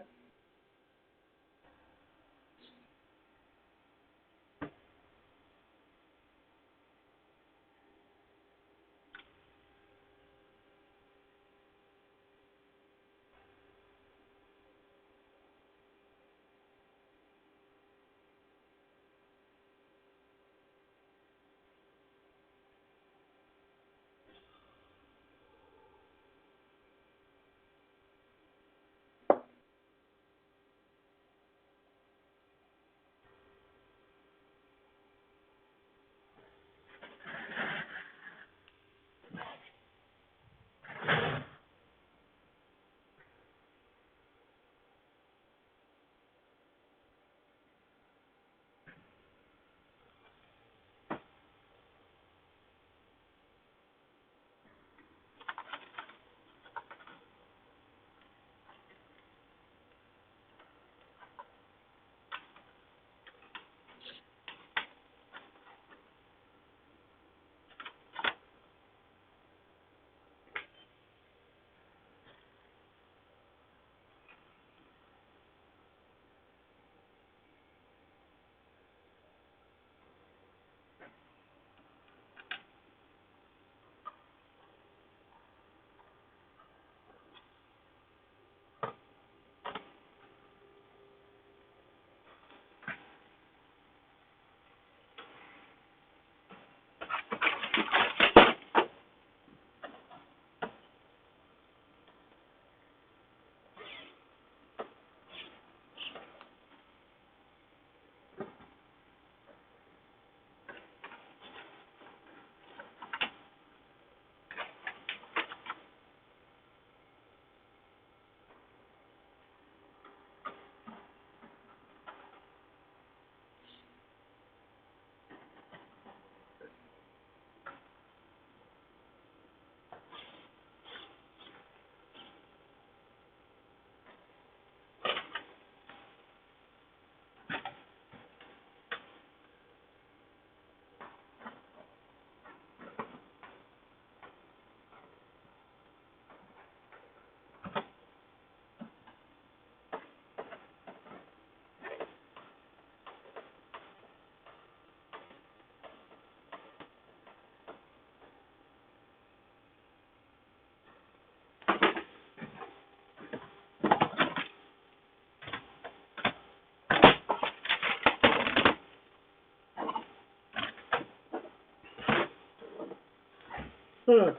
Huh.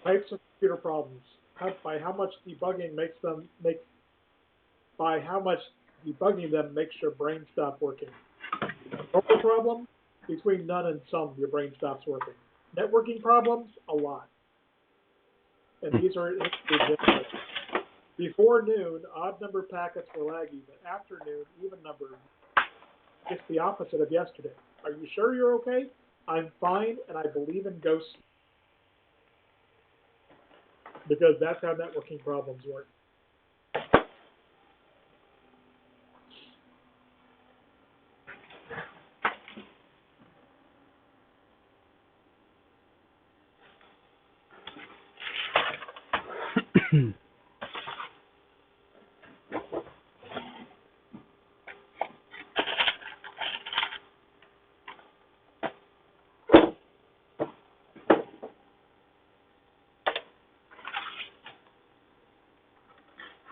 Types of computer problems. By how much debugging makes your brain stop working. Normal problem, between none and some, your brain stops working. Networking problems, a lot. And these are examples. Before noon, odd number packets were laggy, but after noon, even number. It's the opposite of yesterday. Are you sure you're okay? I'm fine, and I believe in ghosts. Because that's how networking problems work.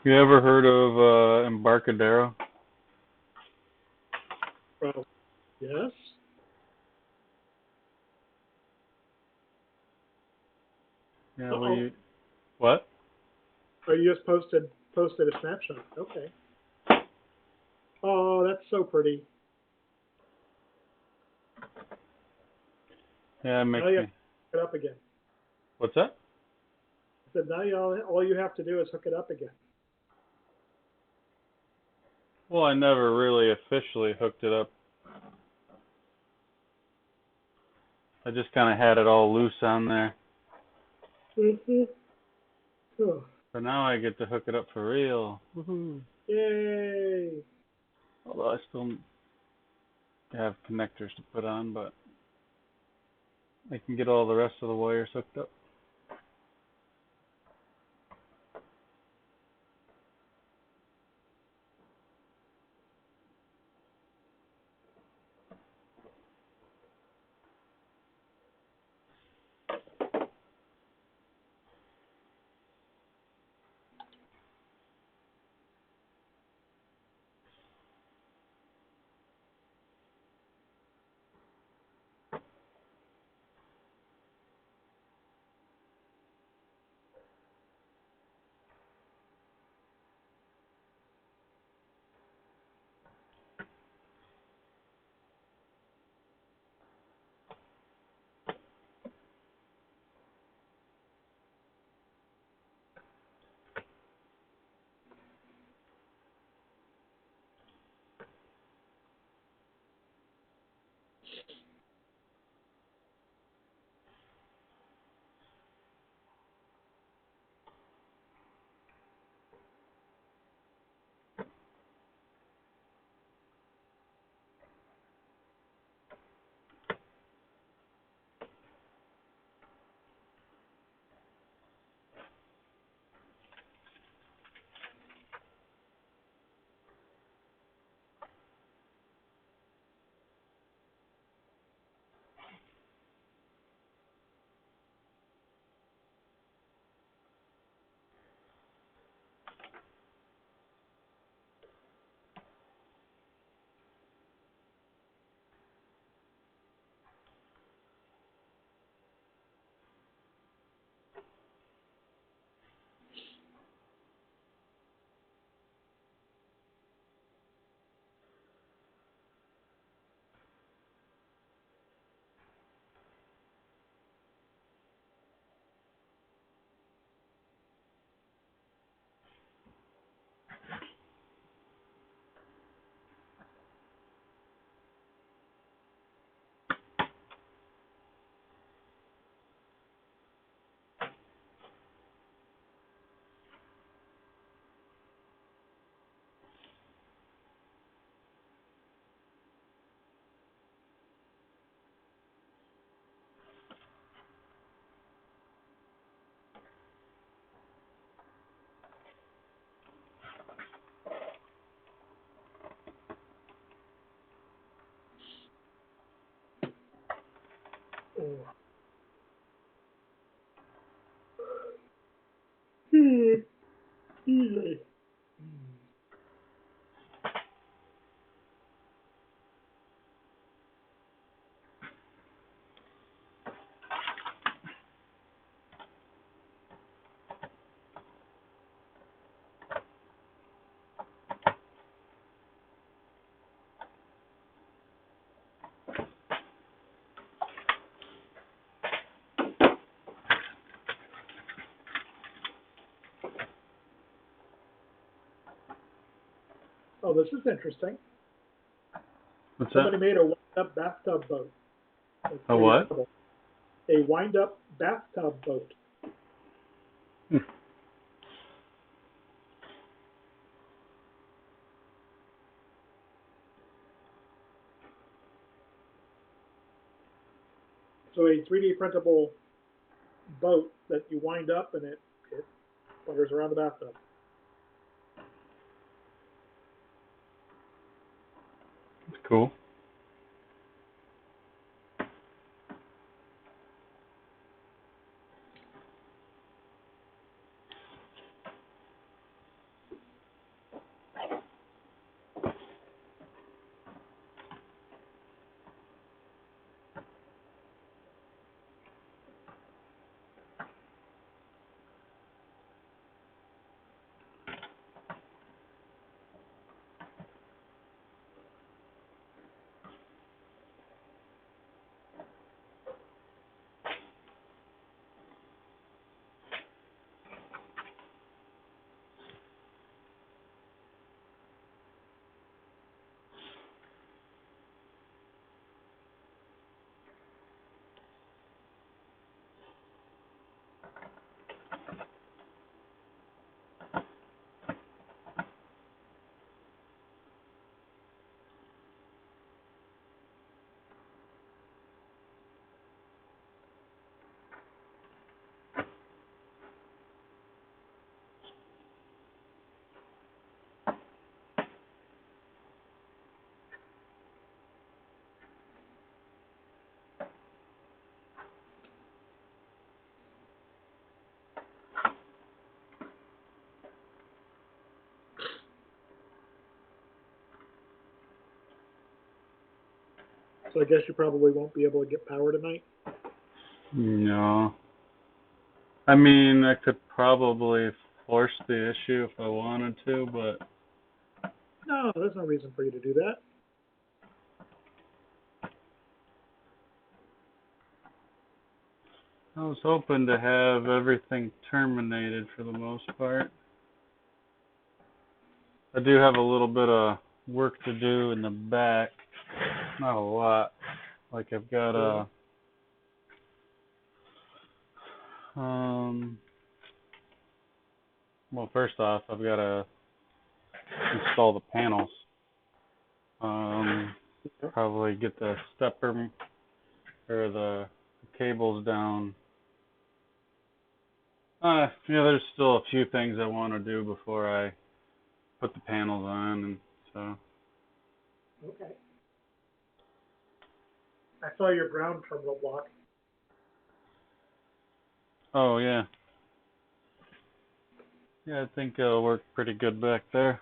You ever heard of Embarcadero? Well, yes. Yeah, Uh-oh. What? Oh, you just posted a snapshot. Okay. Oh, that's so pretty. Yeah, it makes Now you have me. to hook it up again. What's that? I said now all you have to do is hook it up again. Well, I never really officially hooked it up. I just kind of had it all loose on there. Mm-hmm. Oh, So now I get to hook it up for real. Woohoo! yay! Although I still have connectors to put on, but I can get all the rest of the wires hooked up. Oh. Easy. Oh, this is interesting. What's Somebody that? made a wind-up bathtub boat. It's A pretty what? incredible. A wind-up bathtub boat. Hmm. So a 3D printable boat that you wind up and it flutters around the bathtub. It's cool. So I guess you probably won't be able to get power tonight. No. I mean, I could probably force the issue if I wanted to, but No, there's no reason for you to do that. I was hoping to have everything terminated for the most part. I do have a little bit of work to do in the back. Not a lot. Like I've got well, first off, I've got to install the panels. Probably get the stepper or the cables down. Yeah, there's still a few things I want to do before I put the panels on, and so. Okay. I saw your ground terminal block. Oh yeah. Yeah, I think it'll work pretty good back there.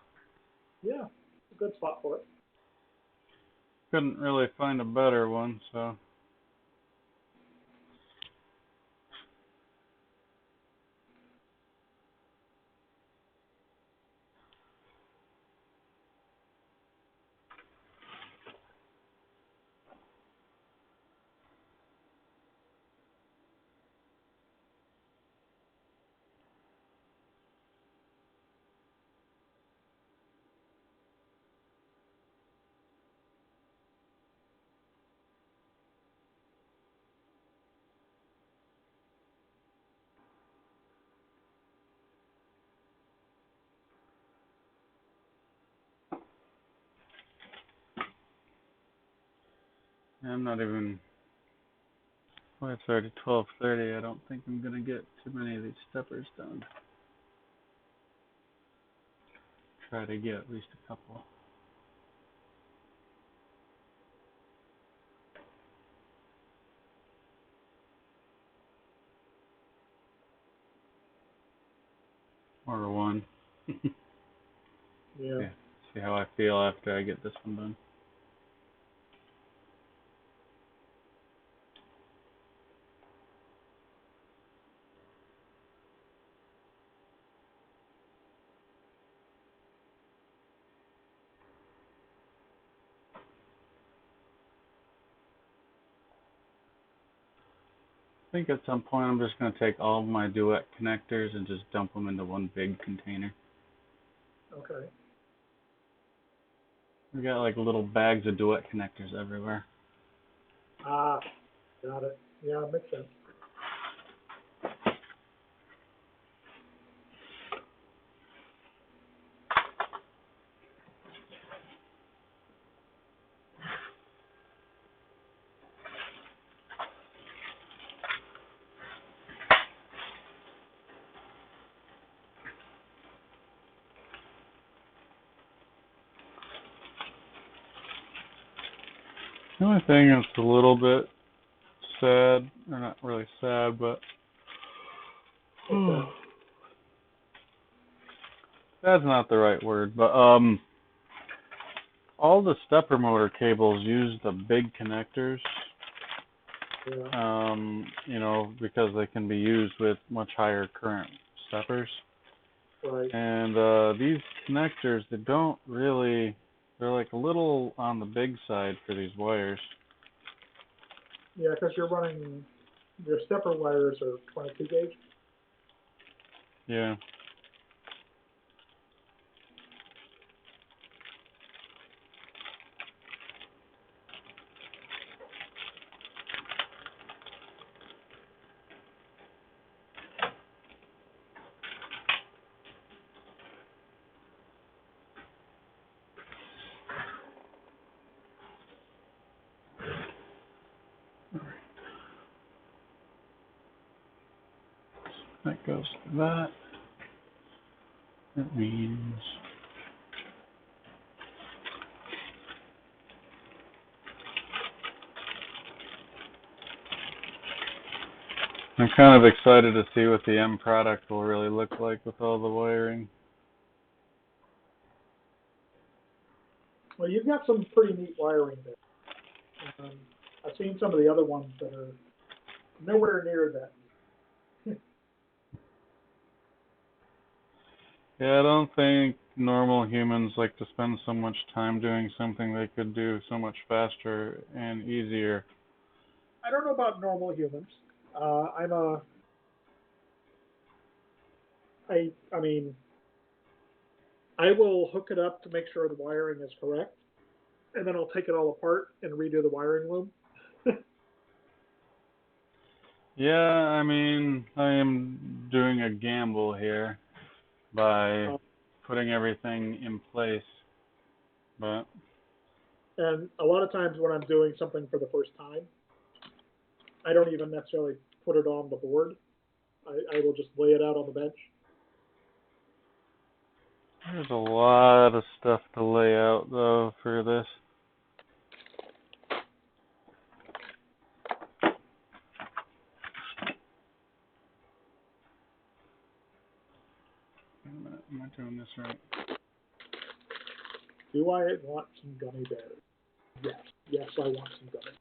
Yeah, it's a good spot for it. Couldn't really find a better one, so. I'm not even. Well, it's already 12:30. I don't think I'm gonna get too many of these steppers done. Try to get at least a couple. Or one. Yeah. See how I feel after I get this one done. I think at some point I'm just going to take all of my duet connectors and just dump them into one big container. Okay. We got like little bags of duet connectors everywhere. Ah, got it. Yeah, makes sense. The only thing that's a little bit sad, or not really sad, but that's not the right word, but all the stepper motor cables use the big connectors, Yeah. you know, because they can be used with much higher current steppers. Right. And these connectors, they don't really, they're like a little on the big side for these wires. Yeah, because you're running, your stepper wires are 22 gauge. Yeah. That goes to that. That means I'm kind of excited to see what the M product will really look like with all the wiring. Well, you've got some pretty neat wiring there. I've seen some of the other ones that are nowhere near that. Yeah, I don't think normal humans like to spend so much time doing something they could do so much faster and easier. I don't know about normal humans. I'm a, I mean, I will hook it up to make sure the wiring is correct, and then I'll take it all apart and redo the wiring loom. Yeah, I mean, I am doing a gamble here by Uh, putting everything in place, but and a lot of times when I'm doing something for the first time, I don't even necessarily put it on the board. I will just lay it out on the bench. there's a lot of stuff to lay out though for this. Wait a minute, am I doing this right? Do I want some gummy bears? Yes. Yes, I want some gummy.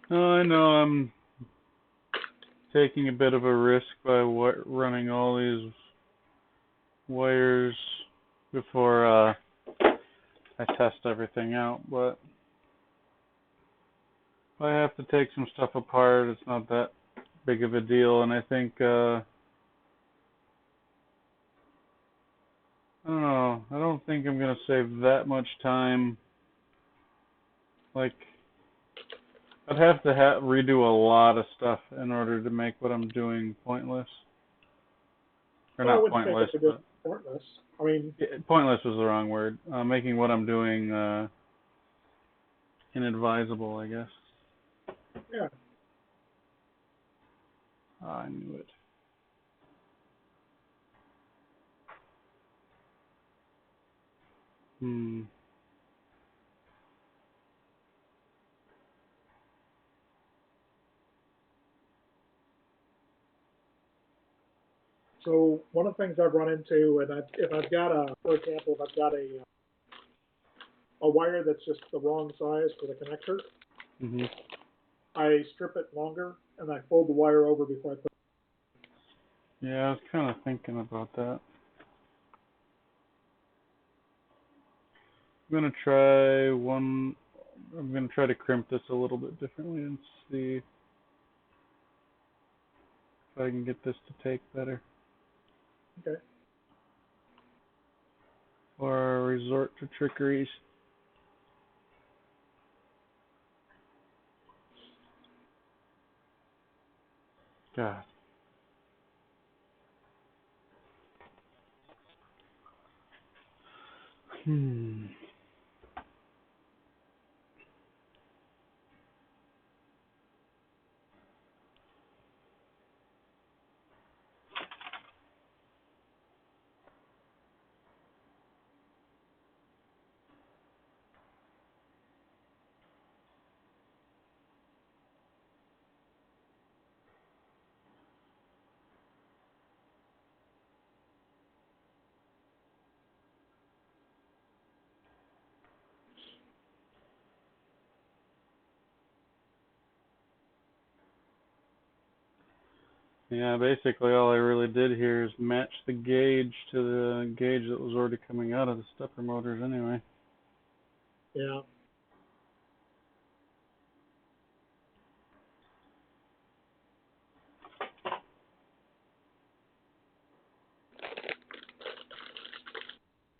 Oh, I know I'm taking a bit of a risk by running all these wires before I test everything out, but if I have to take some stuff apart, it's not that big of a deal, and I think, I don't know, I don't think I'm going to save that much time. Like, I'd have to redo a lot of stuff in order to make what I'm doing pointless. Or Well, I not wouldn't say pointless, it's a good but pointless. I mean, pointless was the wrong word. Making what I'm doing inadvisable, I guess. yeah. I knew it. Hmm. So one of the things I've run into, and if I've got for example, if I've got a wire that's just the wrong size for the connector, Mhm. I strip it longer and I fold the wire over before I put it. Yeah, I was kind of thinking about that. I'm gonna try one. I'm gonna try to crimp this a little bit differently and see if I can get this to take better. Okay. Or resort to trickeries. God. Hmm. Yeah, basically all I really did here is match the gauge to the gauge that was already coming out of the stepper motors anyway. Yeah.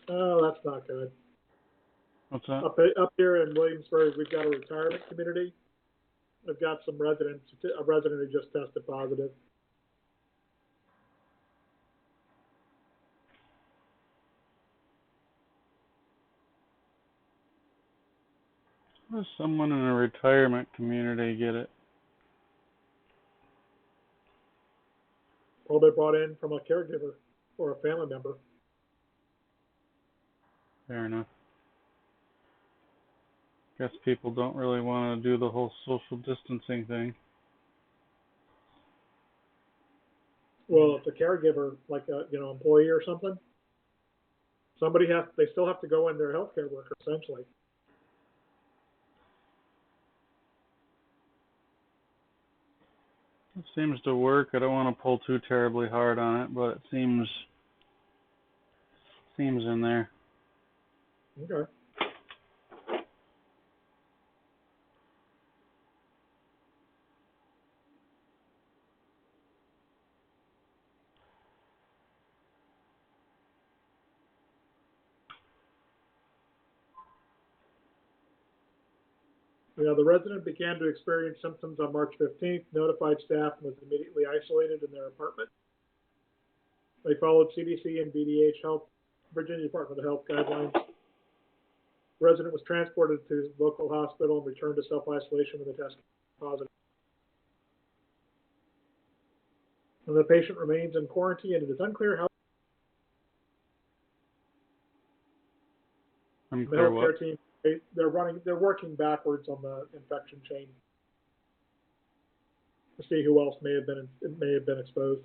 Oh, that's not good. What's that? Up here in Williamsburg, we've got a retirement community. We've got some residents, a resident who just tested positive. How does someone in a retirement community get it? Probably brought in from a caregiver or a family member. Fair enough. Guess people don't really want to do the whole social distancing thing. Well, it's a caregiver, like a employee or something. They still have to go in their healthcare worker essentially. It seems to work. I don't want to pull too terribly hard on it, but it seems in there. Okay. The resident began to experience symptoms on March 15th, notified staff, and was immediately isolated in their apartment. They followed CDC and VDH Health, Virginia Department of Health guidelines. The resident was transported to his local hospital and returned to self-isolation with a test positive. And the patient remains in quarantine, and it is unclear how the Unclear what? healthcare team they're working backwards on the infection chain to see who else may have been exposed.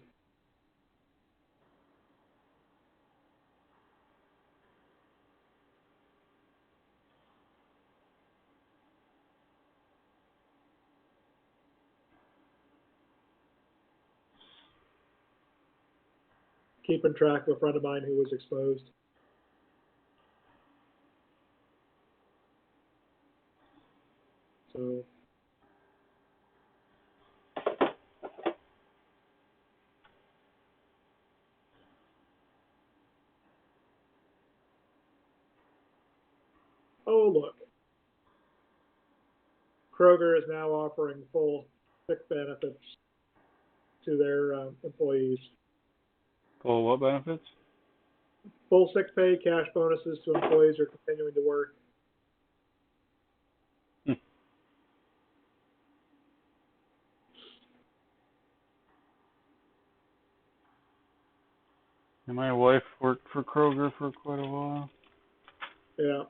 Keeping track of a friend of mine who was exposed. So oh look, Kroger is now offering full sick benefits to their employees. Full what benefits? Full sick pay, cash bonuses to employees who are continuing to work. Hmm. And my wife worked for Kroger for quite a while. Yeah.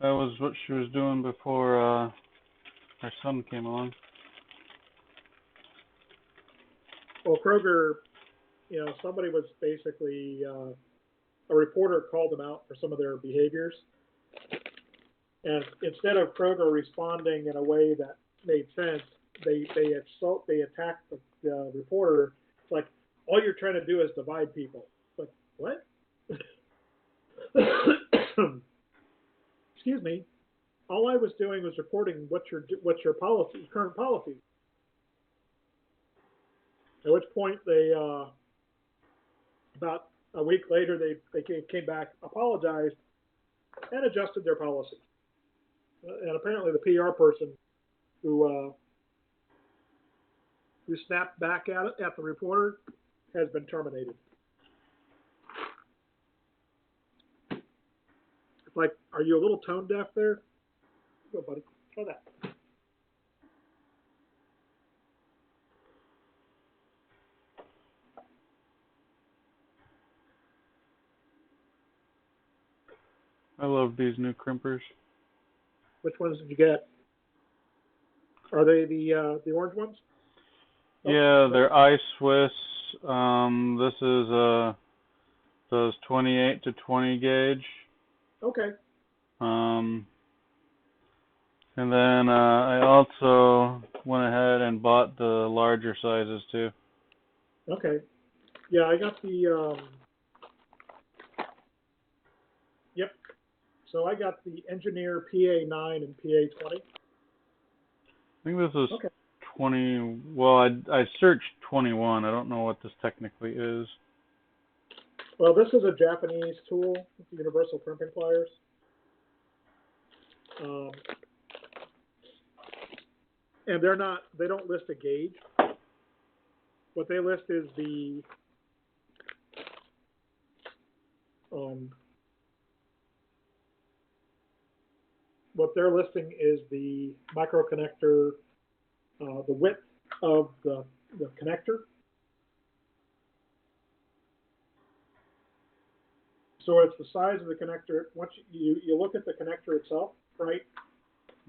That was what she was doing before her son came along. Well, Kroger, somebody was basically a reporter called them out for some of their behaviors, and instead of Kroger responding in a way that made sense, they attacked the reporter. It's like, all you're trying to do is divide people. It's like, what? Excuse me. All I was doing was reporting what's your policy, current policy. At which point they about a week later they came back, apologized, and adjusted their policy. And apparently the PR person who snapped back at the reporter has been terminated. It's like, are you a little tone deaf there? Go, buddy. Try that. I love these new crimpers. Which ones did you get? Are they the orange ones? Oh, yeah, they're iSwiss. This is does 28 to 20 gauge. Okay. And then I also went ahead and bought the larger sizes too. Okay. Yeah, I got the yep. So I got the Engineer PA9 and PA20. I think this is Okay. 20. Well, I searched 21. I don't know what this technically is. Well, this is a Japanese tool, universal crimping pliers. And they don't list a gauge. What they list is the what they're listing is the micro connector, the width of the connector. So it's the size of the connector. Once you look at the connector itself, right?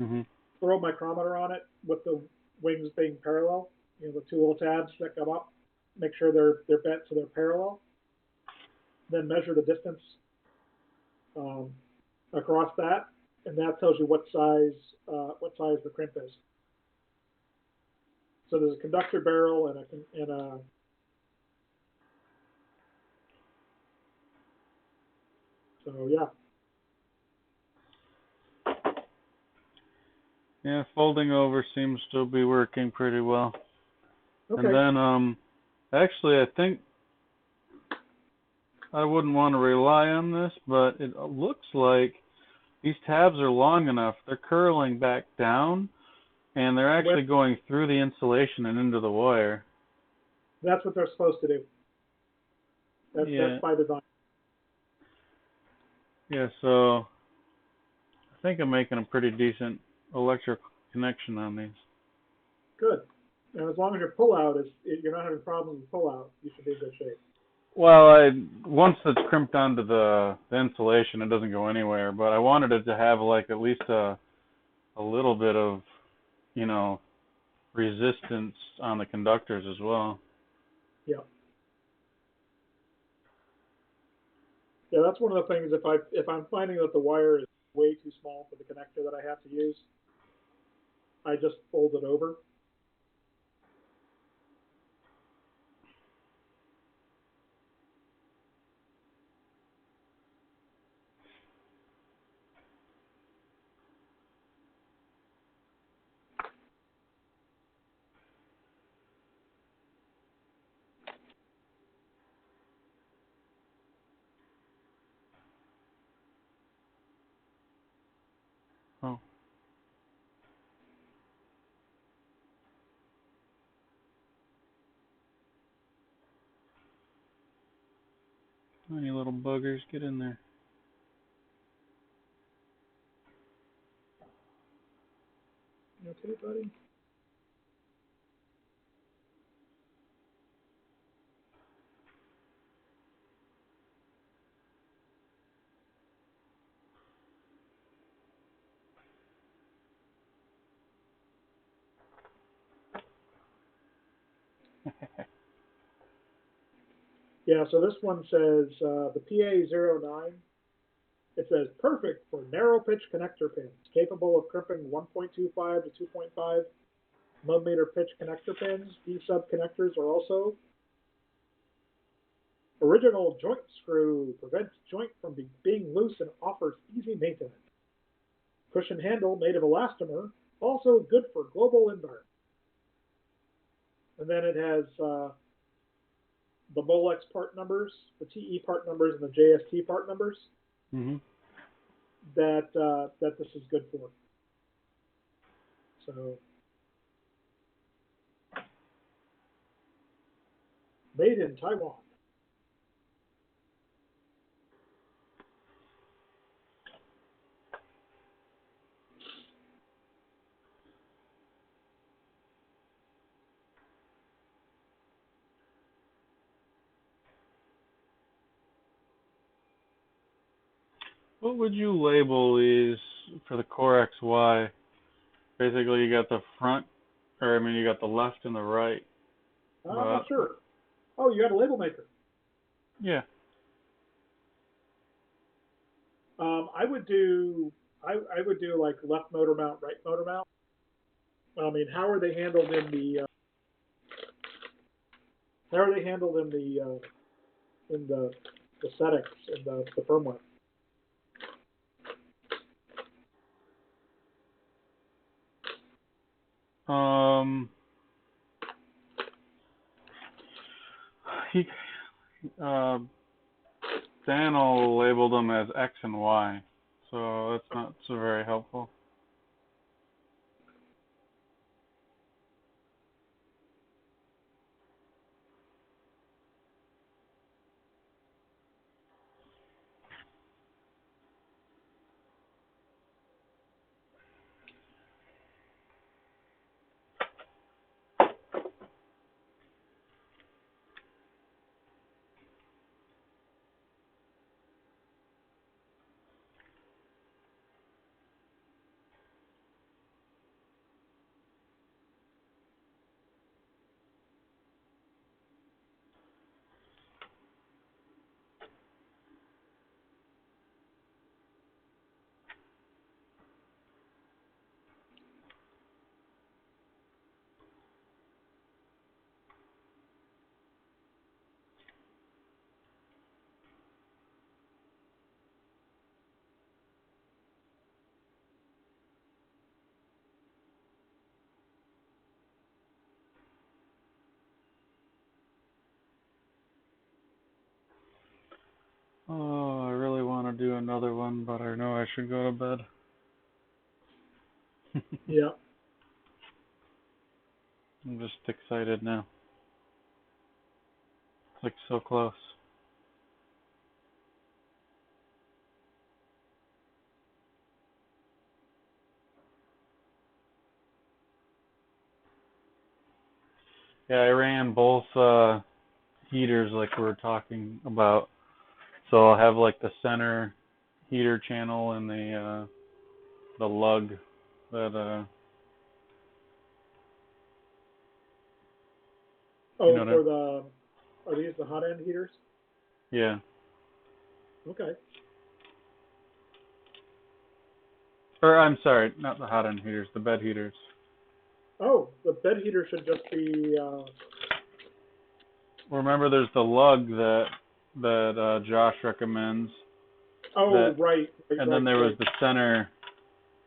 Mm-hmm. Throw a micrometer on it with the wings being parallel. The two little tabs that come up. Make sure they're bent so they're parallel. Then measure the distance across that, and that tells you what size the crimp is. So there's a conductor barrel and a so yeah. Yeah, folding over seems to be working pretty well. Okay. And then actually I think I wouldn't want to rely on this, but it looks like these tabs are long enough. They're curling back down, and they're actually going through the insulation and into the wire. That's what they're supposed to do. That's by design. Yeah, so I think I'm making a pretty decent electrical connection on these. Good. And as long as your pullout you're not having problems with pullout, you should be in good shape. Well, once it's crimped onto the insulation, it doesn't go anywhere. But I wanted it to have like at least a little bit of, resistance on the conductors as well. Yeah. Yeah, that's one of the things. If I'm finding that the wire is way too small for the connector that I have to use, I just fold it over. Oh. Tiny little buggers, get in there. You okay, buddy? Yeah, so this one says the PA09. It says perfect for narrow pitch connector pins, capable of crimping 1.25 to 2.5 millimeter pitch connector pins. These sub connectors are also original joint screw, prevents joint from being loose and offers easy maintenance. Cushion handle made of elastomer, also good for global environment. And then it has the Molex part numbers, the TE part numbers, and the JST part numbers that this is good for. So, made in Taiwan. What would you label these for the CoreXY? Basically, you got the front, or I mean, you got the left and the right. I'm not sure. Oh, you got a label maker. Yeah. I would do like left motor mount, right motor mount. I mean, how are they handled in the settings in the firmware? He Daniel labeled them as X and Y, so that's not so very helpful. Oh, I really want to do another one, but I know I should go to bed. Yeah. I'm just excited now. It's like so close. Yeah, I ran both heaters like we were talking about. So I'll have like the center heater channel and the lug that Oh, you know for are these the hot end heaters? yeah. Okay. Or I'm sorry, not the hot end heaters, the bed heaters. Oh, the bed heater should just be. Remember, there's the lug that Josh recommends. Oh, right. And then there was the center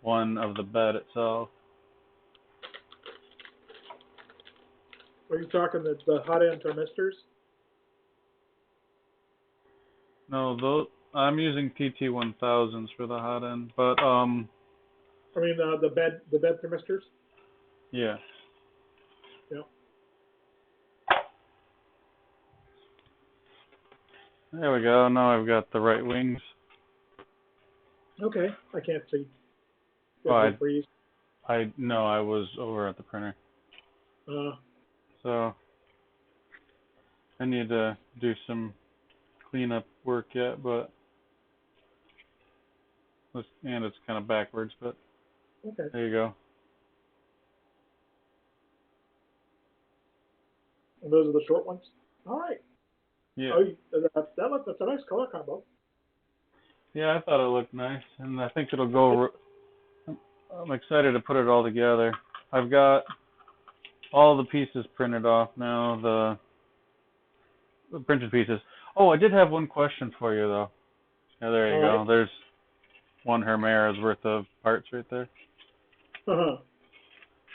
one of the bed itself. Are you talking the hot end thermistors? No, those I'm using TT1000s for the hot end, but I mean the bed thermistors. yeah. Yeah. There we go. Now I've got the right wings. Okay, I can't see. Oh, freeze. I was over at the printer. So I need to do some cleanup work yet, but and it's kind of backwards, but okay. There you go. And those are the short ones. All right. Yeah. Oh, that's a nice color combo. Yeah, I thought it looked nice, and I think it'll go. I'm excited to put it all together. I've got all the pieces printed off now, the printed pieces. Oh, I did have one question for you though. Yeah, there you All go. right. There's one Hermera's worth of parts right there. Uh-huh.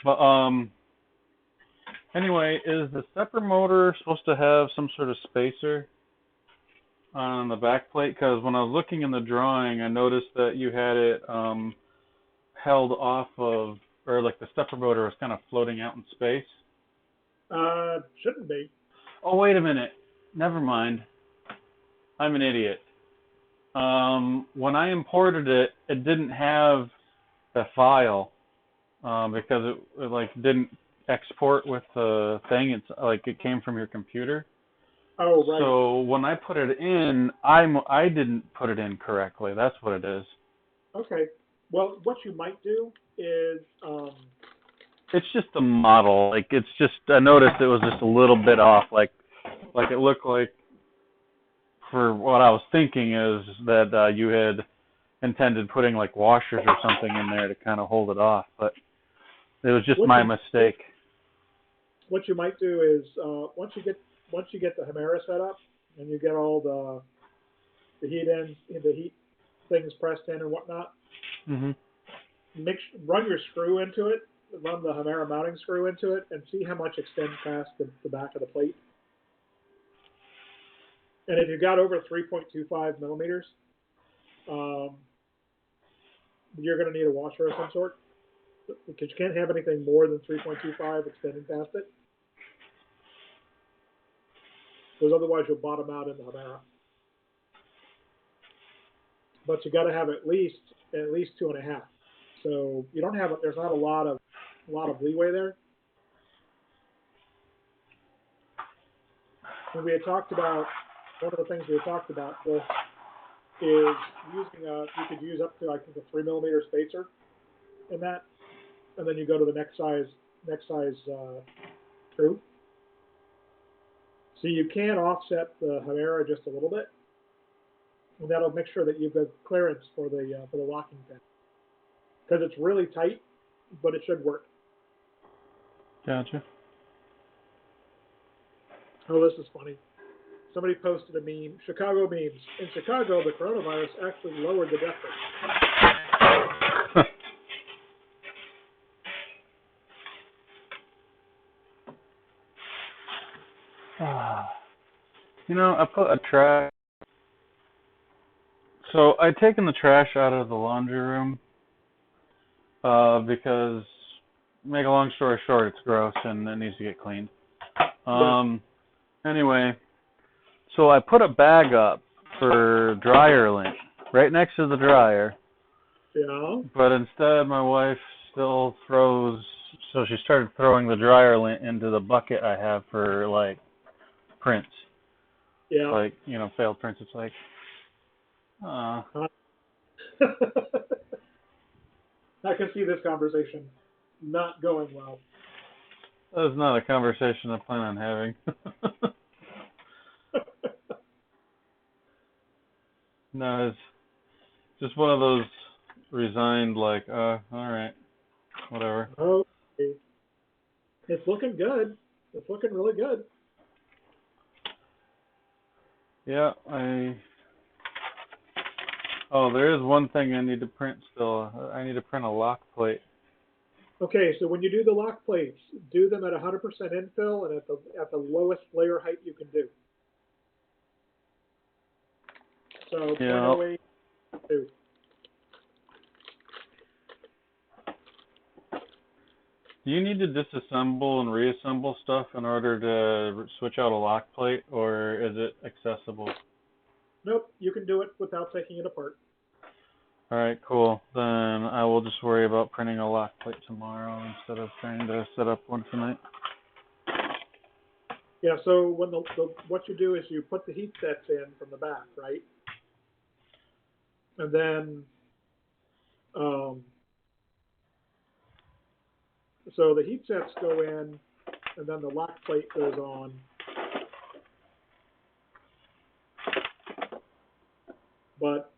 But anyway, is the stepper motor supposed to have some sort of spacer on the back plate? Because when I was looking in the drawing, I noticed that you had it held off of, or like the stepper motor was kind of floating out in space. Shouldn't be. Oh, wait a minute. Never mind. I'm an idiot. When I imported it, it didn't have the file because it like didn't export with the thing. It's like it came from your computer. Oh, right. So when I put it in, I didn't put it in correctly. That's what it is. Okay. Well, what you might do is, It's just a model. Like it's just I noticed it was just a little bit off. Like it looked like, for what I was thinking is that you had intended putting like washers or something in there to kind of hold it off, but it was just what my you mistake. what you might do is, once you get the Hemera set up and you get all the heat things pressed in and whatnot, Mhm. run your screw into it, run the Hemera mounting screw into it, and see how much extends past the back of the plate. And if you've got over 3.25 millimeters, um, you're going to need a washer of some sort, because you can't have anything more than 3.25 extending past it, because otherwise you'll bottom out in the Hemera. But you got to have at least 2.5. So you don't have there's not a lot of leeway there. And we had talked about, one of the things we had talked about is using you could use up to, I think, a 3 millimeter spacer in that, and then you go to the next size screw. So you can offset the Hemera just a little bit, and that'll make sure that you've got clearance for the locking pin, because it's really tight, but it should work. Gotcha. Oh, this is funny. Somebody posted a meme, Chicago memes. In Chicago, the coronavirus actually lowered the death rate. You know, I put a trash. So I'd taken the trash out of the laundry room because, make a long story short, it's gross and it needs to get cleaned. Yeah. Anyway, so I put a bag up for dryer lint right next to the dryer. Yeah. But instead, my wife still throws. So she started throwing the dryer lint into the bucket I have for like prints, Yeah. like failed prints. It's like, I can see this conversation not going well. that's not a conversation I plan on having. No, it's just one of those resigned, like, all right, whatever. Okay. It's looking good. It's looking really good. Yeah, Oh, there is one thing I need to print still. I need to print a lock plate. Okay, so when you do the lock plates, do them at 100% infill and at the lowest layer height you can do. So Yeah. 0.08. Do you need to disassemble and reassemble stuff in order to switch out a lock plate, or is it accessible? Nope, you can do it without taking it apart. All right, cool. Then I will just worry about printing a lock plate tomorrow instead of trying to set up one tonight. Yeah, so when what you do is you put the heat sets in from the back, right? And then, so the heat sets go in, and then the lock plate goes on. but